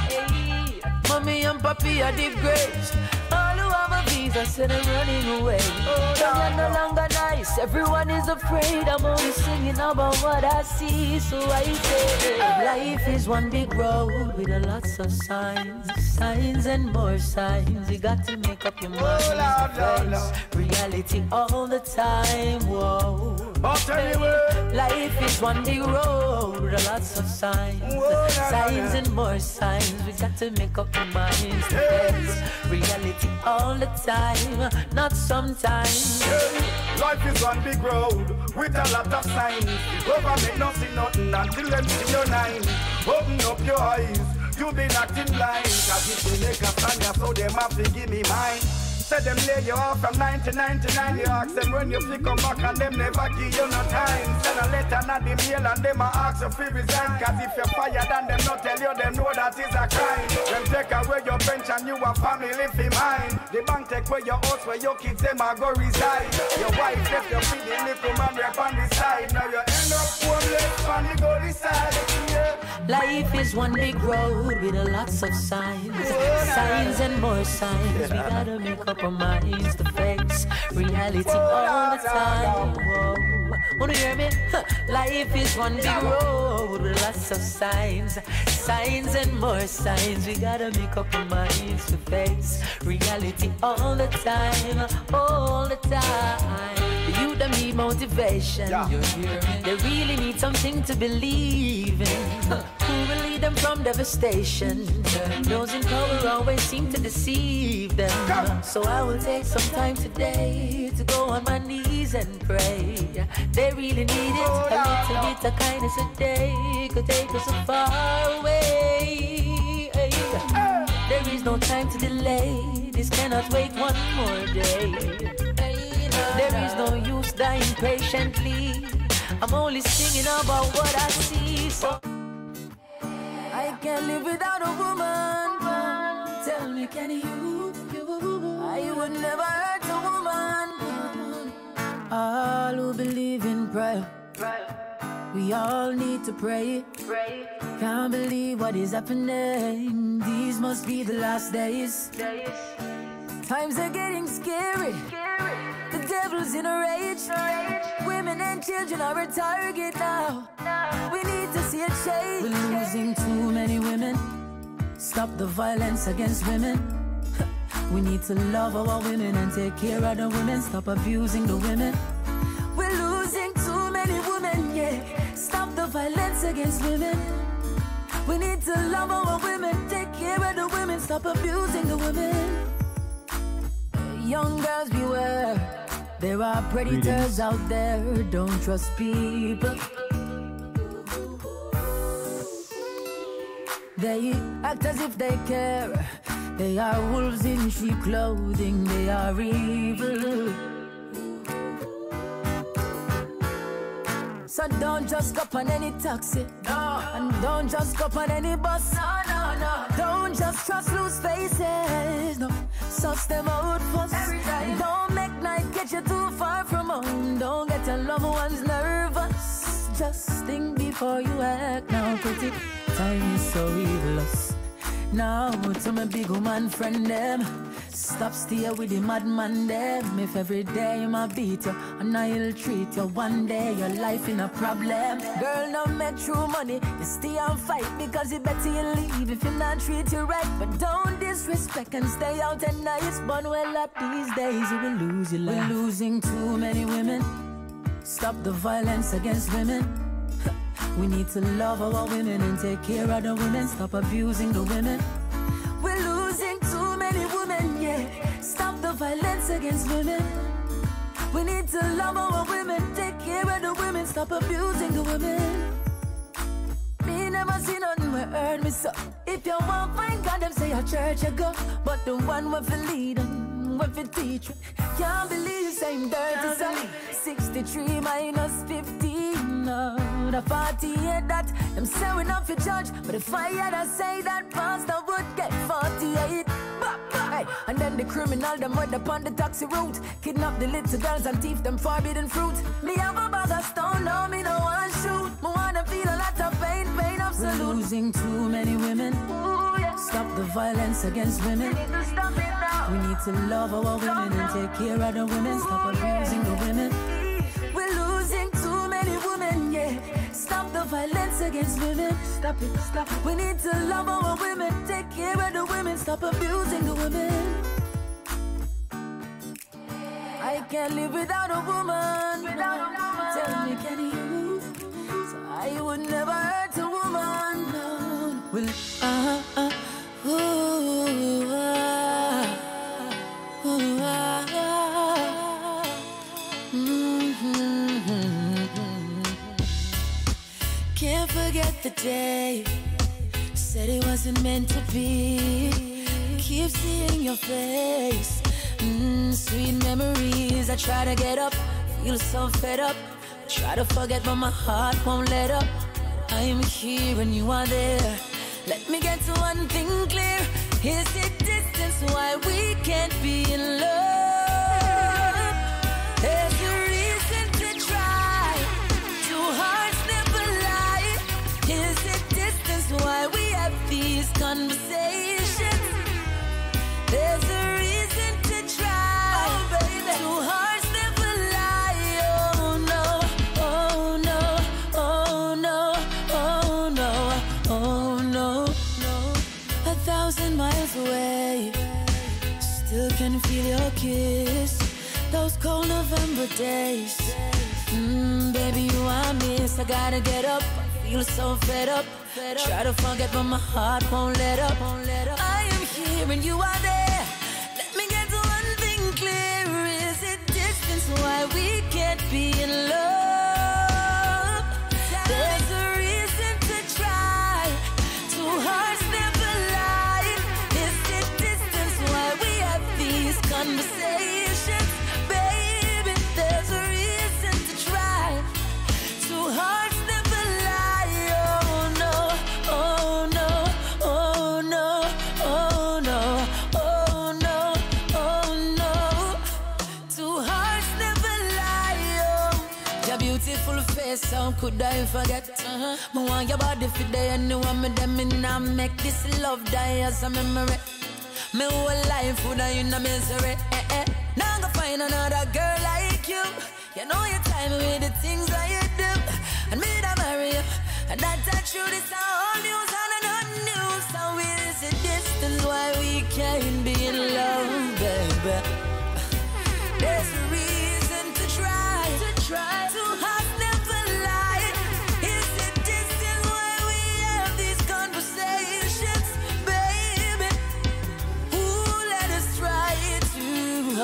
Hey, mommy and papi are the grace. All who have a visa said they're running away. They're no longer nice, everyone is afraid. I'm only singing about what I see, so I say life is one big road with a lots of signs and more signs. You got to make up your mind. reality all the time. Whoa. Life is one big road with lots of signs. Signs and more signs. We got to make up our minds to face reality all the time, not sometimes. Life is one big road with a lot of signs. Government don't see nothing until them see your nine. Open up your eyes, you been acting blind. Cause if you make a stand, so them have to give me mine. Say them lay you off from 1999. You ask them when you fi come back and them never give you no time. Send a letter not the mail and them a ask you fi resign. Cause if you're fired and them not tell you, them know that is a crime. Them take away your pension, you a family fi mine. The bank take away your house where your kids them a go reside. Your wife left you fi the little man rep on the side. Now you end up homeless on the go side. Yeah. Life is one big road with lots of signs. Signs and more signs. We gotta make up our minds to face reality all the time. Whoa. Wanna hear me? Life is one big road with lots of signs. Signs and more signs. We gotta make up our minds to face reality all the time. All the time. The youth them need motivation. They really need something to believe in. Who will lead them from devastation? Those in power always seem to deceive them. So I will take some time today to go on my knees and pray. They really need it. A little bit of kindness a day could take us so far away. There is no time to delay. This cannot wait one more day. There is no use dying patiently. I'm only singing about what I see. So I can't live without a woman. Tell me, can you? I would never hurt a woman. All who believe in prayer, we all need to pray. Can't believe what is happening. These must be the last days. Times are getting scary. The devil's in a rage. Women and children are a target now. We need to see a change. We're losing too many women. Stop the violence against women. We need to love our women and take care of the women. Stop abusing the women. We're losing too many women, yeah. Stop the violence against women. We need to love our women, take care of the women. Stop abusing the women. Young girls beware. There are predators out there. Don't trust people. They act as if they care. They are wolves in sheep clothing. They are evil. So don't just go on any taxi. No. And don't just go on any bus. No. Don't just trust loose faces. No. Suss them out first. And don't make night get you too far from home. Don't get your loved ones nervous. Just think before you act. Now pretty time is so evilous. Now to my big woman friend them. Stop stay with the madman them. If every day you might beat you and I'll treat you, one day your life in a problem. Girl, no make true money. You stay and fight because it better you leave if you not treat you right. But don't disrespect and stay out at night. But well up these days you will lose your life. We're losing too many women. Stop the violence against women. We need to love our women and take care of the women. Stop abusing the women. We're losing too many women, yeah. Stop the violence against women. We need to love our women, take care of the women. Stop abusing the women. Me never see nothing where hurt me so. If you want find God, them say a church you go. But the one with the lead and with the teacher, can't believe same dirty son. 63 minus 15, no, the 48 that them say we not for judge. But if I had to say that pastor would get 48. Hey, and then the criminal them went upon the taxi route, kidnap the little girls and thief them forbidden fruit. Me have a bag of stone, no me no one shoot. Me wanna feel a lot of pain absolute. We're losing too many women. Ooh, yeah. Stop the violence against women. We need to love our women and take care of the women. Stop abusing the women. We're losing too many women, yeah. Stop the violence against women. Stop it, stop it. We need to love our women, take care of the women. Stop abusing the women. I I can't live without a woman. Tell me, can you? So I would never hurt a woman. No. Well, Can't forget the day. Said it wasn't meant to be. Keep seeing your face. Sweet memories. I try to get up, feel so fed up. Try to forget, but my heart won't let up. I'm here and you are there. Let me get to one thing clear. Is it distance why we can't be in love? There's a reason to try. Two hearts never lie. Is it distance why we have these conversations? There's a reason to try. Oh, baby. Two hearts never lie. Oh no, oh no, oh no, oh no, oh no, no. 1,000 miles away, still can feel your kiss. Those cold November days. Baby, you I miss. I gotta get up, I feel so fed up. Try to forget, but my heart won't let up. I am here and you are there. Let me get to one thing clear. Is it distance why we can't be in love? There's a reason to try. Two hearts never lie. Is it distance why we have these conversations? Baby, there's a reason to try. Two hearts never lie. Oh no, oh no, oh no, oh no, oh no, oh no. Two hearts never lie. Oh, your beautiful face, how could I forget? Me want your body for day, and you want me them in now make this love die as a memory. Me whole life would I in a misery. Now I'm gonna find another girl like you. You know you time with the things that you do, and me that marry you. And that's true, this all news and not news. So is it distance why we can't be in love, baby? There's a reason to try. Two hearts never lie. Is it distance why we have these conversations, baby? Ooh, let us try it. Two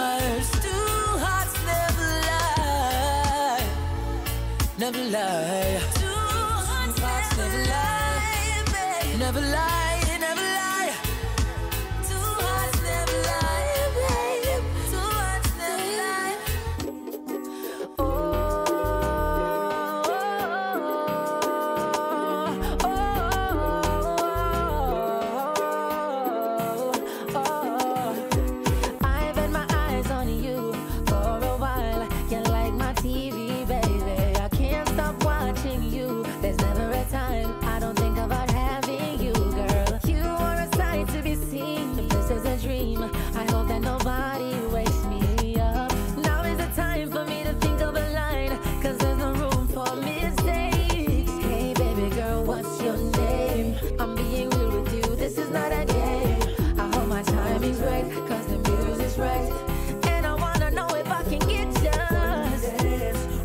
hearts never lie. Never lie. Two hearts never lie, baby. Never lie, never lie. Two hearts never lie, baby. Two hearts never lie. I've had my eyes on you for a while. You're like my TV, baby. I can't stop watching you. There's never a time I don't think about having you, girl. You are a sight to be seen. If this is a dream, I hope that nobody wakes me up. Now is the time for me to think of a line, 'cause there's no room for mistakes. Hey, baby girl, what's your name? I'm being real with you, this is not a game. I hope my timing's right, 'cause the music's right. And I wanna know if I can get just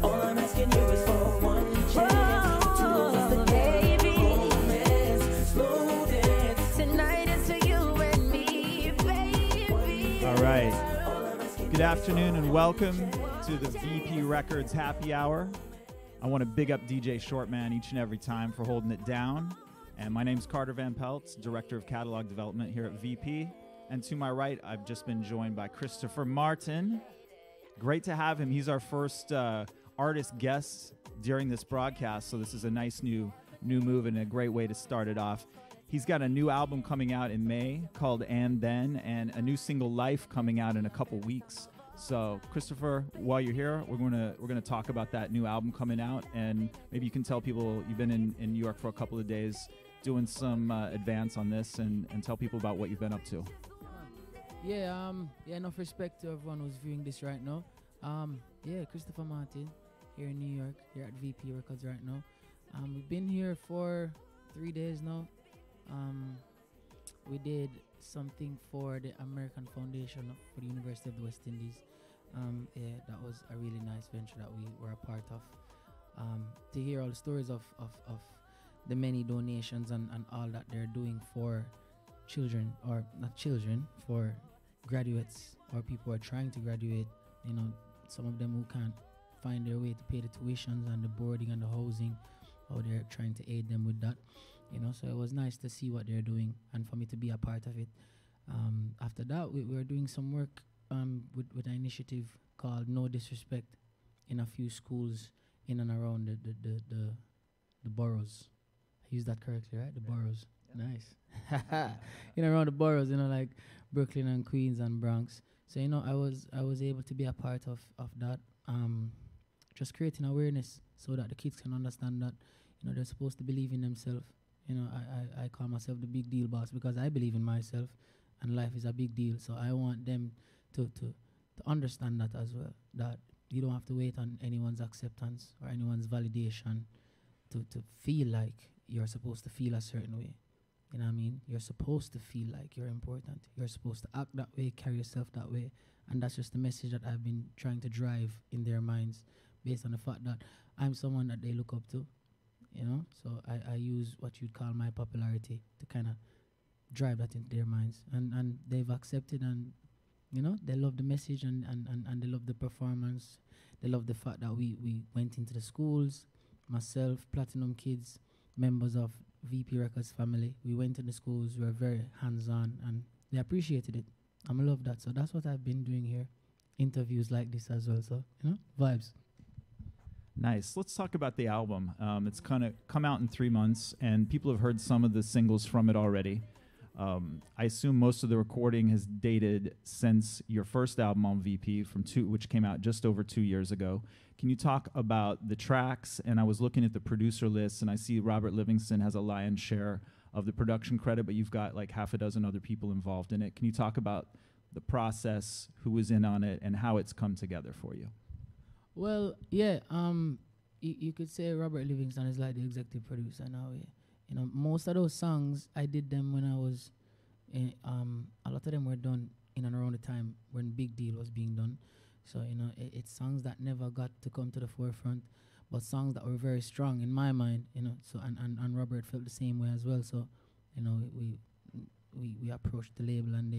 all I'm asking you is for one chance. Oh, baby, slow dance. Tonight is to you and me, baby. All right. Good afternoon and welcome to the VP Records Happy Hour. I want to big up DJ Shortman each and every time for holding it down. And my name's Carter Van Pelt, Director of Catalog Development here at VP. And to my right, I've just been joined by Christopher Martin. Great to have him. He's our first artist guest during this broadcast, so this is a nice new move and a great way to start it off. He's got a new album coming out in May called And Then, and a new single, Life, coming out in a couple weeks. So, Christopher, while you're here, we're gonna talk about that new album coming out, and maybe you can tell people you've been in New York for a couple of days doing some advance on this, and tell people about what you've been up to. Yeah, enough respect to everyone who's viewing this right now. Christopher Martin here in New York, here at VP Records right now. We've been here for 3 days now. We did something for the American Foundation for the University of the West Indies. Yeah, that was a really nice venture that we were a part of. To hear all the stories of the many donations and all that they're doing for children, or not children, for graduates or people who are trying to graduate, you know, some of them who can't find their way to pay the tuitions and the boarding and the housing, or they're trying to aid them with that, you know. So it was nice to see what they're doing and for me to be a part of it. After that, we were doing some work with an initiative called No Disrespect in a few schools in and around the boroughs. I used that correctly, right? The boroughs. Nice. In and around the boroughs, you know, like Brooklyn and Queens and Bronx. So, you know, I was able to be a part of that. Just creating awareness so that the kids can understand that, you know, they're supposed to believe in themselves. You know, I call myself the big deal boss because I believe in myself, and life is a big deal. So I want them to understand that as well, that you don't have to wait on anyone's acceptance or anyone's validation to feel like you're supposed to feel a certain way. You know what I mean? You're supposed to feel like you're important. You're supposed to act that way, carry yourself that way. And that's just the message that I've been trying to drive in their minds, based on the fact that I'm someone that they look up to, you know? So I use what you'd call my popularity to kind of drive that into their minds. And they've accepted, and, you know, they love the message, and they love the performance. They love the fact that we went into the schools, myself, Platinum Kids, members of VP Records family. We went to the schools, we were very hands-on, and they appreciated it. I love that. So that's what I've been doing here. Interviews like this as well. So, you know, vibes. Nice. Let's talk about the album. It's kind of come out in 3 months, and people have heard some of the singles from it already. I assume most of the recording has dated since your first album on VP, which came out just over 2 years ago. Can you talk about the tracks? And I was looking at the producer list, and I see Robert Livingston has a lion's share of the production credit, but you've got like half a dozen other people involved in it. Can you talk about the process, who was in on it, and how it's come together for you? Well, yeah, you could say Robert Livingston is like the executive producer now. Yeah. You know, most of those songs, I did them when I was, a lot of them were done in and around the time when Big Deal was being done. So, you know, it's songs that never got to come to the forefront, but songs that were very strong in my mind, you know. So, and Robert felt the same way as well. So, you know, we approached the label, and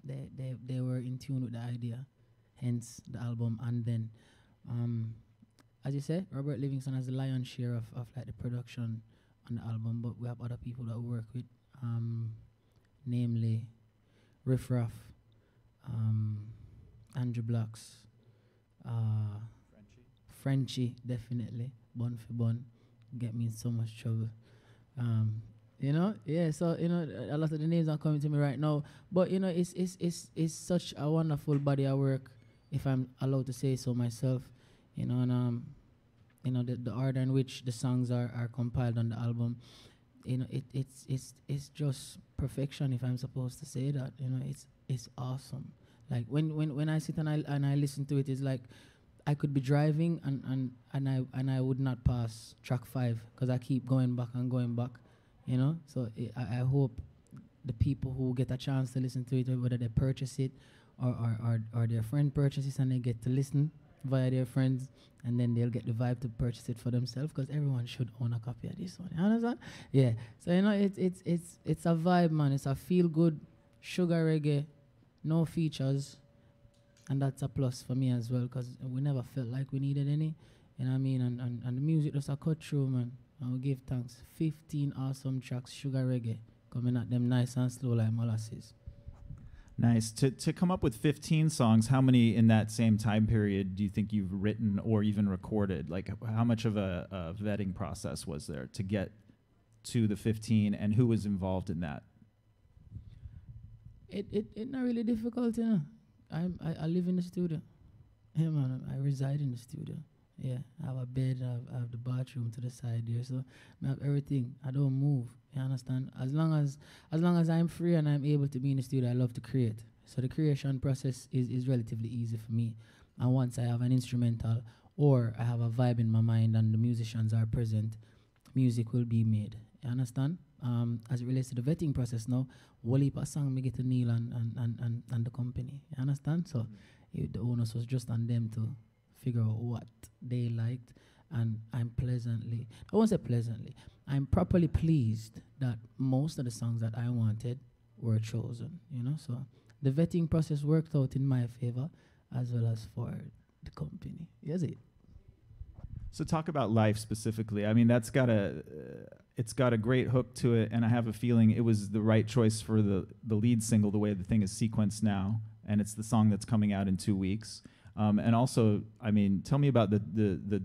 they were in tune with the idea, hence the album. And then, as you said, Robert Livingston has the lion's share of like the production on the album, but we have other people that we work with, namely Riff Raff, Andrew Blocks, Frenchie, definitely, Bun for Bun, get me in so much trouble. You know, yeah. So, you know, a lot of the names are coming to me right now, but, you know, it's such a wonderful body of work, if I'm allowed to say so myself. You know, and you know, the order in which the songs are compiled on the album, you know, it's just perfection, if I'm supposed to say that. You know, it's awesome. Like when I sit and I listen to it, it's like I could be driving and I would not pass track 5 because I keep going back and going back. You know, so I hope the people who get a chance to listen to it, whether they purchase it or their friend purchases and they get to listen via their friends, and then they'll get the vibe to purchase it for themselves, because everyone should own a copy of this one. You understand? Yeah. So, you know, it's a vibe, man. It's a feel good sugar reggae, no features, and that's a plus for me as well, because we never felt like we needed any. You know what I mean? And the music just a cut through, man. And we give thanks. 15 awesome tracks, sugar reggae, coming at them nice and slow like molasses. Nice. To come up with 15 songs, how many in that same time period do you think you've written or even recorded? Like, how much of a vetting process was there to get to the 15, and who was involved in that? It not really difficult, you know. I live in the studio. Yeah, man, I reside in the studio. Yeah, I have a bed, I have the bathroom to the side there, so I have everything. I don't move, you understand? As long as I'm free and I'm able to be in the studio, I love to create. So the creation process is relatively easy for me. And once I have an instrumental or I have a vibe in my mind and the musicians are present, music will be made. You understand? As it relates to the vetting process now, whole heap of song me get to Neil and the company. You understand? So The onus was just on them to figure out what they liked, and I'm I won't say pleasantly, I'm properly pleased that most of the songs that I wanted were chosen, you know, so the vetting process worked out in my favor as well as for the company. Yes, it. So talk about Life specifically. I mean, that's got it's got a great hook to it, and I have a feeling it was the right choice for the lead single, the way the thing is sequenced now, and it's the song that's coming out in 2 weeks. And also, I mean, tell me about the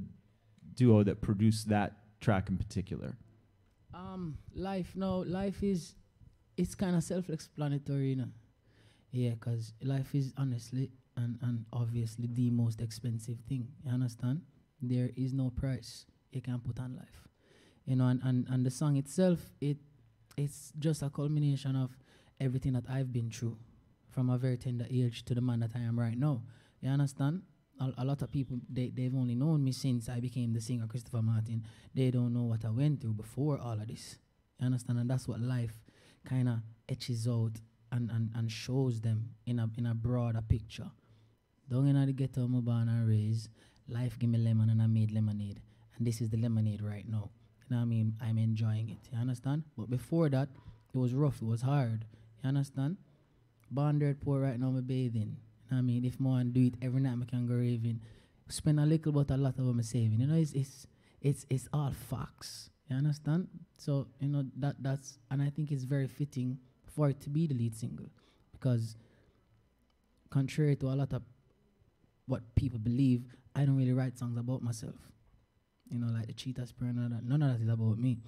duo that produced that track in particular. Life is, it's kind of self-explanatory, you know. Yeah, because life is honestly and obviously the most expensive thing. You understand? There is no price you can put on life, you know. And the song itself, it's just a culmination of everything that I've been through, from a very tender age to the man that I am right now. You understand? A lot of people, they've only known me since I became the singer Christopher Martin. They don't know what I went through before all of this. You understand? And that's what life kind of etches out and shows them in a broader picture. Down in the ghetto, I'm born and raised. Life give me lemon and I made lemonade. And this is the lemonade right now. You know what I mean? I'm enjoying it. You understand? But before that, it was rough. It was hard. You understand? Born dirt poor right now, I'm bathing. You know what I mean? If more and do it every night, I can go raving. Spend a little but a lot of what I'm saving. You know, it's all facts. You understand? So, you know, that's, and I think it's very fitting for it to be the lead single. Because contrary to a lot of what people believe, I don't really write songs about myself. You know, like the Cheetah Spray and all that. None of that is about me.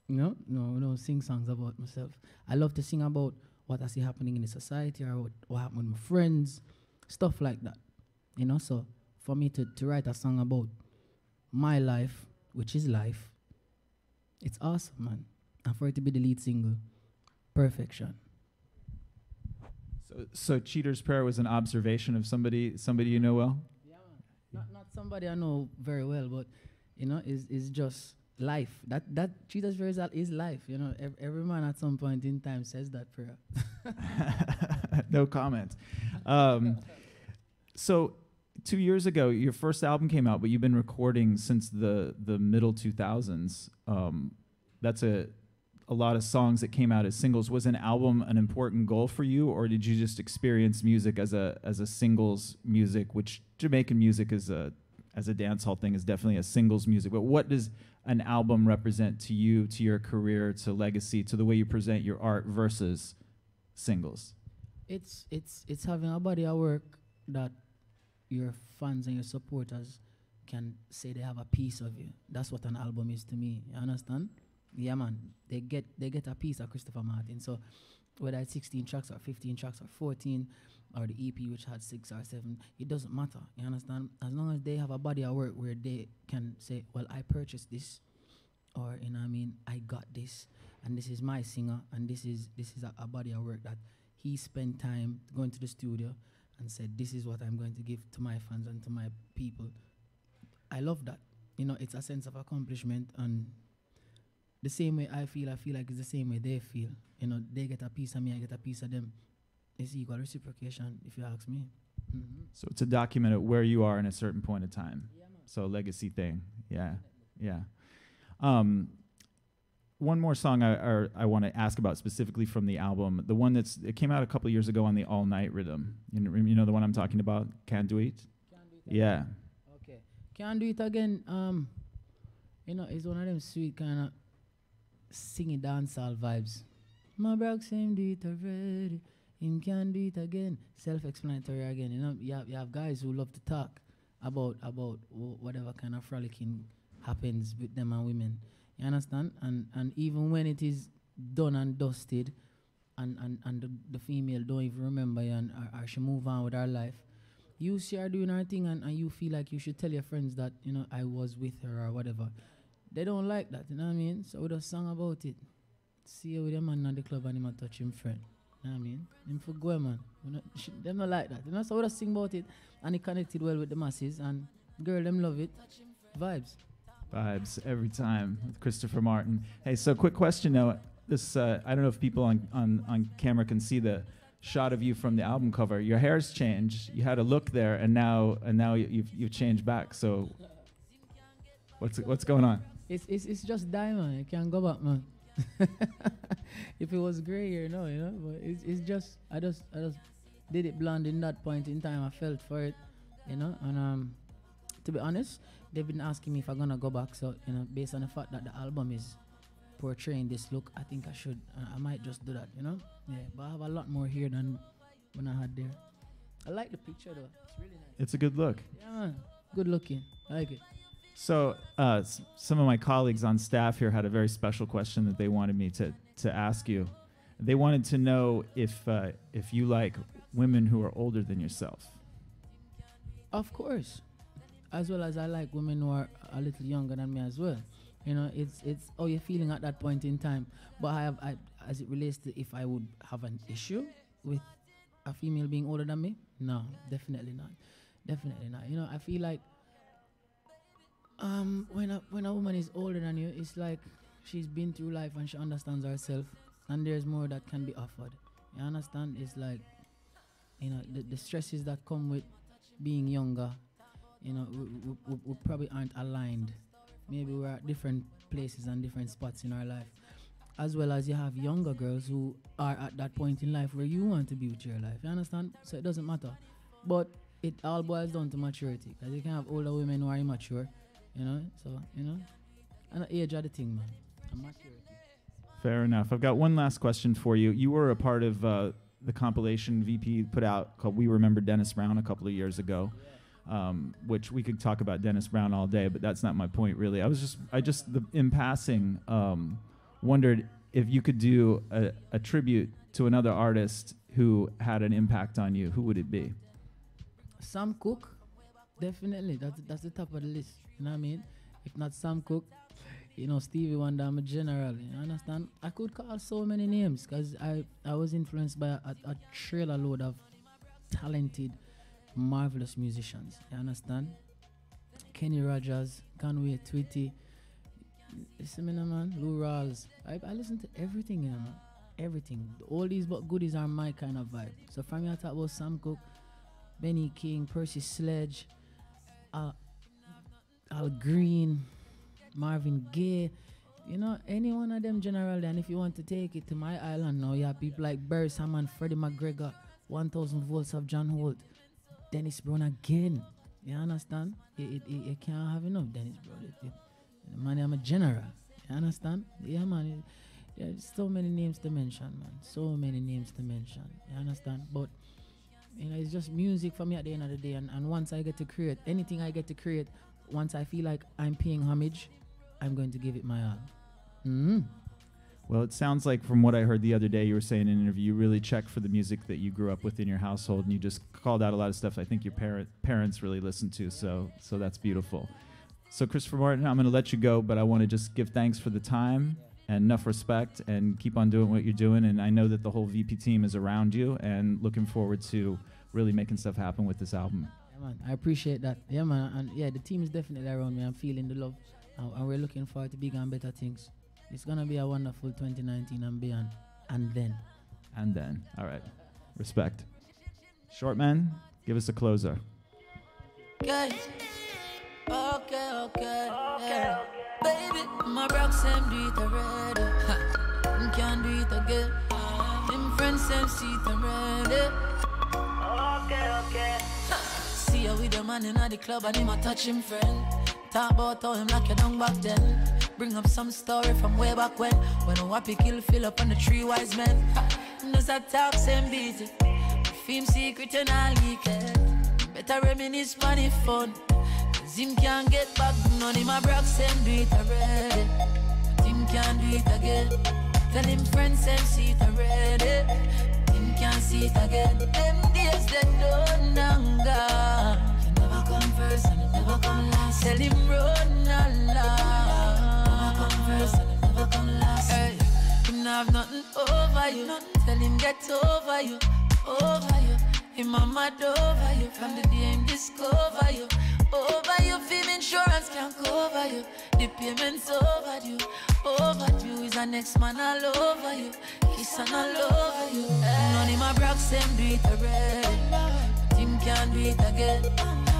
You know? No, I don't sing songs about myself. I love to sing about what I see happening in the society or what happened with my friends, stuff like that. You know, so for me to write a song about my life, which is life, it's awesome, man. And for it to be the lead single, perfection. So Cheater's Prayer was an observation of somebody you know well? Not somebody I know very well, but you know, is just life. That Cheater's Prayer is life. You know, every man at some point in time says that prayer. No comment. So 2 years ago, your first album came out, but you've been recording since the middle 2000s. That's a lot of songs that came out as singles. Was an album an important goal for you, or did you just experience music as a singles music, which Jamaican music is as a dance hall thing is definitely a singles music. But what does an album represent to you, to your career, to legacy, to the way you present your art versus singles? It's having a body of work that your fans and your supporters can say they have a piece of you. That's what an album is to me. You understand? Yeah, man. They get a piece of Christopher Martin. So whether it's 16 tracks or 15 tracks or 14 or the EP which had 6 or 7, it doesn't matter. You understand? As long as they have a body of work where they can say, well, I purchased this, or you know what I mean, I got this, and this is my singer, and this is a body of work that he spent time going to the studio and said, this is what I'm going to give to my fans and to my people. I love that. You know, it's a sense of accomplishment, and the same way I feel like it's the same way they feel. You know, they get a piece of me, I get a piece of them. It's equal reciprocation, if you ask me. Mm-hmm. So it's a document of where you are in a certain point of time. Yeah, so a legacy thing. Yeah, yeah. One more song I want to ask about specifically from the album, the one it came out a couple years ago on the All Night Rhythm. You know the one I'm talking about? Can't Do It? Yeah. Okay. Can't Do It Again. You know, it's one of them sweet kind of singing dancehall vibes. My brother him do it already, him can do it again. Self-explanatory again. You know, you have guys who love to talk about whatever kind of frolicking happens with them and women. You understand? And even when it is done and dusted, and the female don't even remember you, or she move on with her life, you see her doing her thing, and you feel like you should tell your friends that, you know, I was with her or whatever. They don't like that, you know what I mean? So we just sing about it. See you with your man at the club and him a touch him friend. You know what I mean? Him for go, man. Them not like that, you know? So we just sing about it, and it connected well with the masses, and girl, them love it. Vibes. Vibes every time with Christopher Martin. Hey, so quick question now. This I don't know if people on camera can see the shot of you from the album cover. Your hair's changed. You had a look there, and now you've changed back. So what's going on? It's just diamond. You can't go back, man. If it was gray here, no, you know. But it's just I just did it blonde in that point in time. I felt for it, you know. And to be honest, they've been asking me if I'm gonna go back. So you know, based on the fact that the album is portraying this look, I think I should. I might just do that, you know. Yeah, but I have a lot more here than when I had there. I like the picture though. It's really nice. It's a good look. Yeah, man. Good looking. I like it. So some of my colleagues on staff here had a very special question that they wanted me to ask you. They wanted to know if you like women who are older than yourself. Of course. As well as I like women who are a little younger than me as well. You know, it's how you're feeling at that point in time. But I as it relates to if I would have an issue with a female being older than me, no, definitely not. Definitely not. You know, I feel like when a woman is older than you, it's like she's been through life and she understands herself, and there's more that can be offered. You understand? It's like, you know, the stresses that come with being younger, you know, we probably aren't aligned. Maybe we're at different places and different spots in our life. As well as you have younger girls who are at that point in life where you want to be with your life. You understand? So it doesn't matter. But it all boils down to maturity. Because you can have older women who are immature, you know? So, you know? And the age of the thing, man. And maturity. Fair enough. I've got one last question for you. You were a part of the compilation VP put out called We Remember Dennis Brown a couple of years ago. Which we could talk about Dennis Brown all day, but that's not my point really. In passing, wondered if you could do a tribute to another artist who had an impact on you. Who would it be? Sam Cooke, definitely. That's the top of the list. You know what I mean? If not Sam Cooke, you know, Stevie Wonder, I'm a general. You understand? I could call so many names because I was influenced by a trailer load of talented, marvelous musicians. You understand? Kenny Rogers, Conway Twitty, listen, man, Lou Rawls. I listen to everything, you know, everything. The oldies but goodies are my kind of vibe. So from here I talk about Sam Cooke, Benny King, Percy Sledge, Al Green, Marvin Gaye, you know, any one of them generally. And if you want to take it to my island now, you have people like Barry Salmon, Freddie McGregor, 1000 Volts of John Holt, Dennis Brown again. You understand? You can't have enough Dennis Brown. Man, I'm a general. You understand? Yeah, man. There's so many names to mention, man. So many names to mention. You understand? But, you know, it's just music for me at the end of the day. And once I get to create, anything I get to create, once I feel like I'm paying homage, I'm going to give it my all. Mm-hmm. Well, it sounds like from what I heard the other day, you were saying in an interview, you really checked for the music that you grew up with in your household, and you just called out a lot of stuff I think your parents really listened to, so that's beautiful. So, Christopher Martin, I'm going to let you go, but I want to just give thanks for the time and enough respect and keep on doing what you're doing, and I know that the whole VP team is around you and looking forward to really making stuff happen with this album. Yeah, man, I appreciate that. Yeah, man, and yeah, the team is definitely around me. I'm feeling the love, and we're looking forward to bigger and better things. It's going to be a wonderful 2019 and beyond. And then. All right. Respect. Shortman, give us a closer. Okay. Yeah. Baby, my rocks them do it already. Can't do it again. Them friends them see it already. Okay. See her with the man in the club and him a touch him friend. Talk about how him lock you down back then. Bring up some story from way back when a wappy kill fill up on the 3 wise men. Knows that talk same busy. Film secret and all leak it. Better reminisce money fun. Cause him can't get back. None of my brothers them do it already. But him can't do it again. Tell him friends them see it already. Him can't see it again. Them days that done and gone. You never come first and you never come last. Tell him run along. First and never come last. Hey, him not have nothing over you. Tell him get over you, over you. Him mad over you from the day him discover you. Over you, film insurance can't cover you. The payments overdue, overdue is the next man all over you. Kiss nice and I love you. None of my brothers them do it already, but him can't do it again.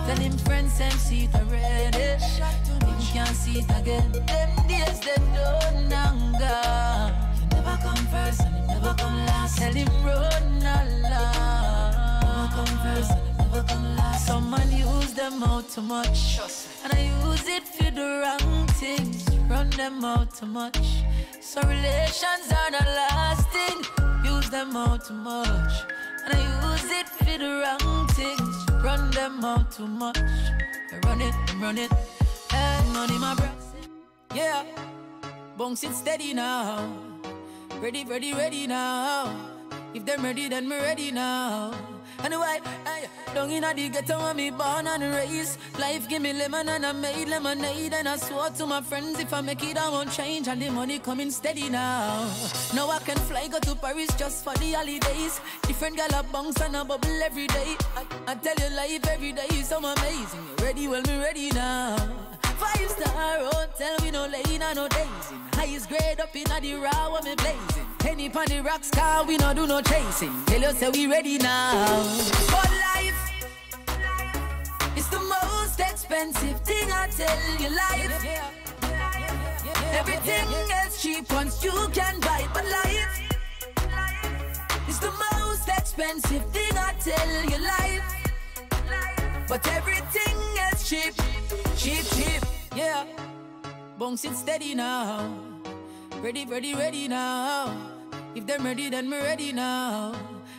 Tell him friends them see it already, him can't see it again. Them days them done and gone. You never come first and you never come last. Tell him run along. Never come first and you never come last. Some man use them out too much, and I use it for the wrong things. Run them out too much, so relations are not lasting. Use them out too much, and I use it for the wrong things. Run them out too much. Run it, and none of my bros. Yeah, bounce it steady now. Ready now. If them ready, then me ready now. Anyway, hey, down in the ghetto when me born and raised. Life give me lemon and I made lemonade. And I swore to my friends if I make it I won't change. And the money coming steady now. Now I can fly, go to Paris just for the holidays. Different gal a bounce and a bubble every day. I tell you life every day is so amazing. You ready? Well, me ready now. 5-star hotel, we no lane and no dazing. Highest grade up in the raw when me blazing. Penny pon the rocks car, we no do no chasing. Tell you say we ready now. For life, it's the most expensive thing I tell you. Life, everything else cheap once you can buy. But life, it's the most expensive thing I tell you. Life, but everything else cheap. Yeah, bounce it steady now. Ready now. If them ready, then me ready now.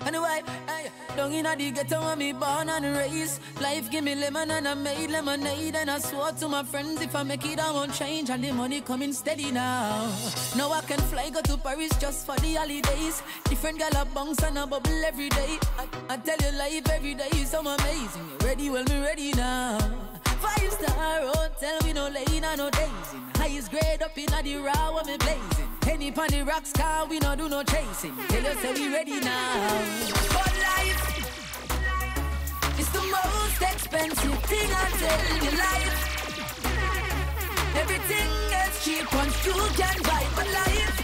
Anyway, hey, down in the ghetto when me born and raised. Life give me lemon and I made lemonade. And I swore to my friends if I make it I won't change. And the money coming steady now. Now I can fly, go to Paris just for the holidays. Different gal a bounce and a bubble every day. I tell you life every day is so amazing. You ready? Well, me ready now. 5-star hotel, we no lane and no dazing. Highest grade up in the raw when me blazing. Penny pon the rocks car, we no do no chasing. Tell you say we ready now. For life, it's the most expensive thing I tell you. Life, everything else cheap once you can buy. But life,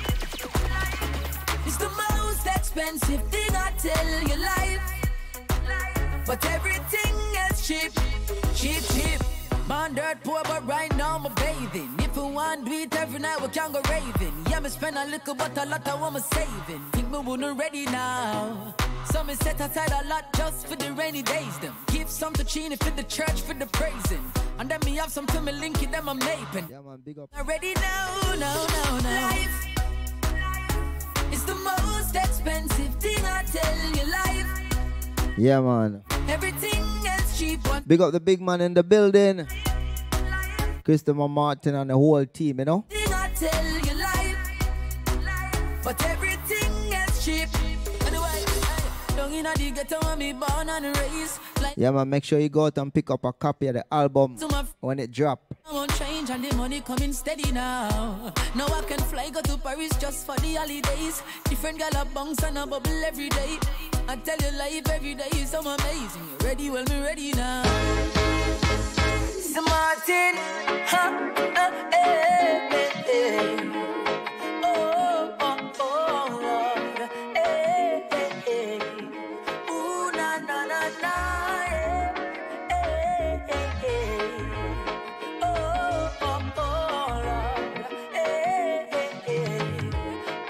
it's the most expensive thing I tell you. Life, but everything else cheap. Born dirt poor, but right now I'm bathing. If we want to do it every night, we can go raving. Yeah, me spend a little, but a lot I want me saving. Think me wouldn't ready now. So me set aside a lot just for the rainy days. Them give some to Chini for the church for the praising. And then me have some to me link it, them I'm naping. Yeah, man, big up. Ready now. Life, it's the most expensive thing I tell you. Life, yeah, man. Everything else cheap. Big up the big man in the building. Christopher Martin and the whole team, you know? I tell you life, but everything else cheap. Anyway, down in the ghetto when me born and raised. Yeah, man, make sure you go out and pick up a copy of the album when it drop. I won't change and the money coming steady now. Now I can fly, go to Paris just for the holidays. Different gal a bounce and a bubble every day. I tell you life every day is so amazing. You ready? Well, me ready now. So Martin, Lord, ooh, na, na, na, na,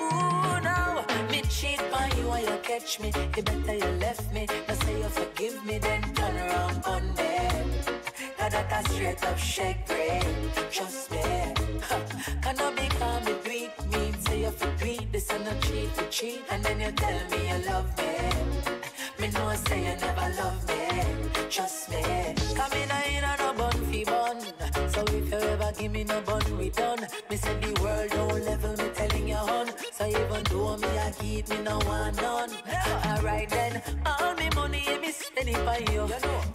ooh, now, me cheat on you while you catch me. You better you left me. I say you forgive me, then turn around on me. That a straight up shake break. Trust me. Can I be calm and beat me? Say you forget this and not cheat to cheat. And then you tell me you love me. Me know say you never love me. Trust me. Come in a no bun fi bun. So if you ever give me no bun, we done. Me say the world don't level me telling you on. So even though me I keep me no one none. Alright then, all me money me spend it by you.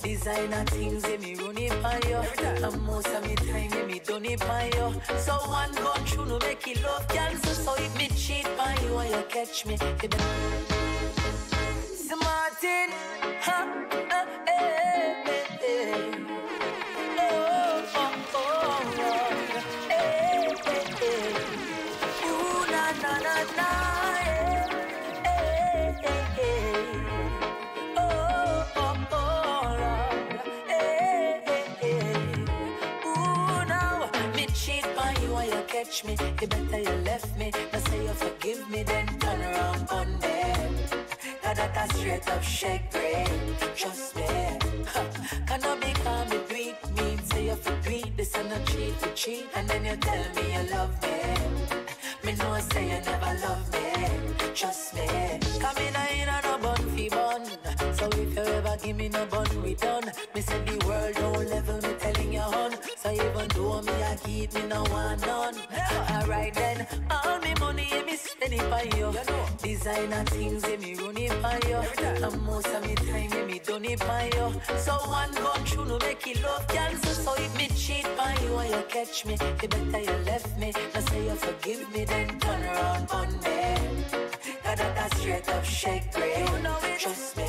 Designer things me run it by you. And most of me time me done it by you. So one gun through no make it love cancel. So if me cheat by you and you catch me, so Martin, ooh, na, na, na, na, catch me, you better you left me. Now say you forgive me, then turn around on them. Cause that a straight up shake break. Trust me. Cannot be calm, me breathe me. Say you forget this and not cheat for cheat. And then you tell me you love me. Me know say you never love me. Trust me. Come in a no bun fi bun. So if you ever give me no bun, we done. Me say the world don't level me telling you on. So even though me I keep me no one none. Alright then, all me money me spend it for you. Designer things me run it for you. And most of me time me done it for you. So one gun through no make it love cancel. So if me cheat for you and you catch me, you better you left me. Now say you forgive me, then turn around on me. Cause that a straight up shake break. Trust me.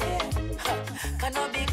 Cannot be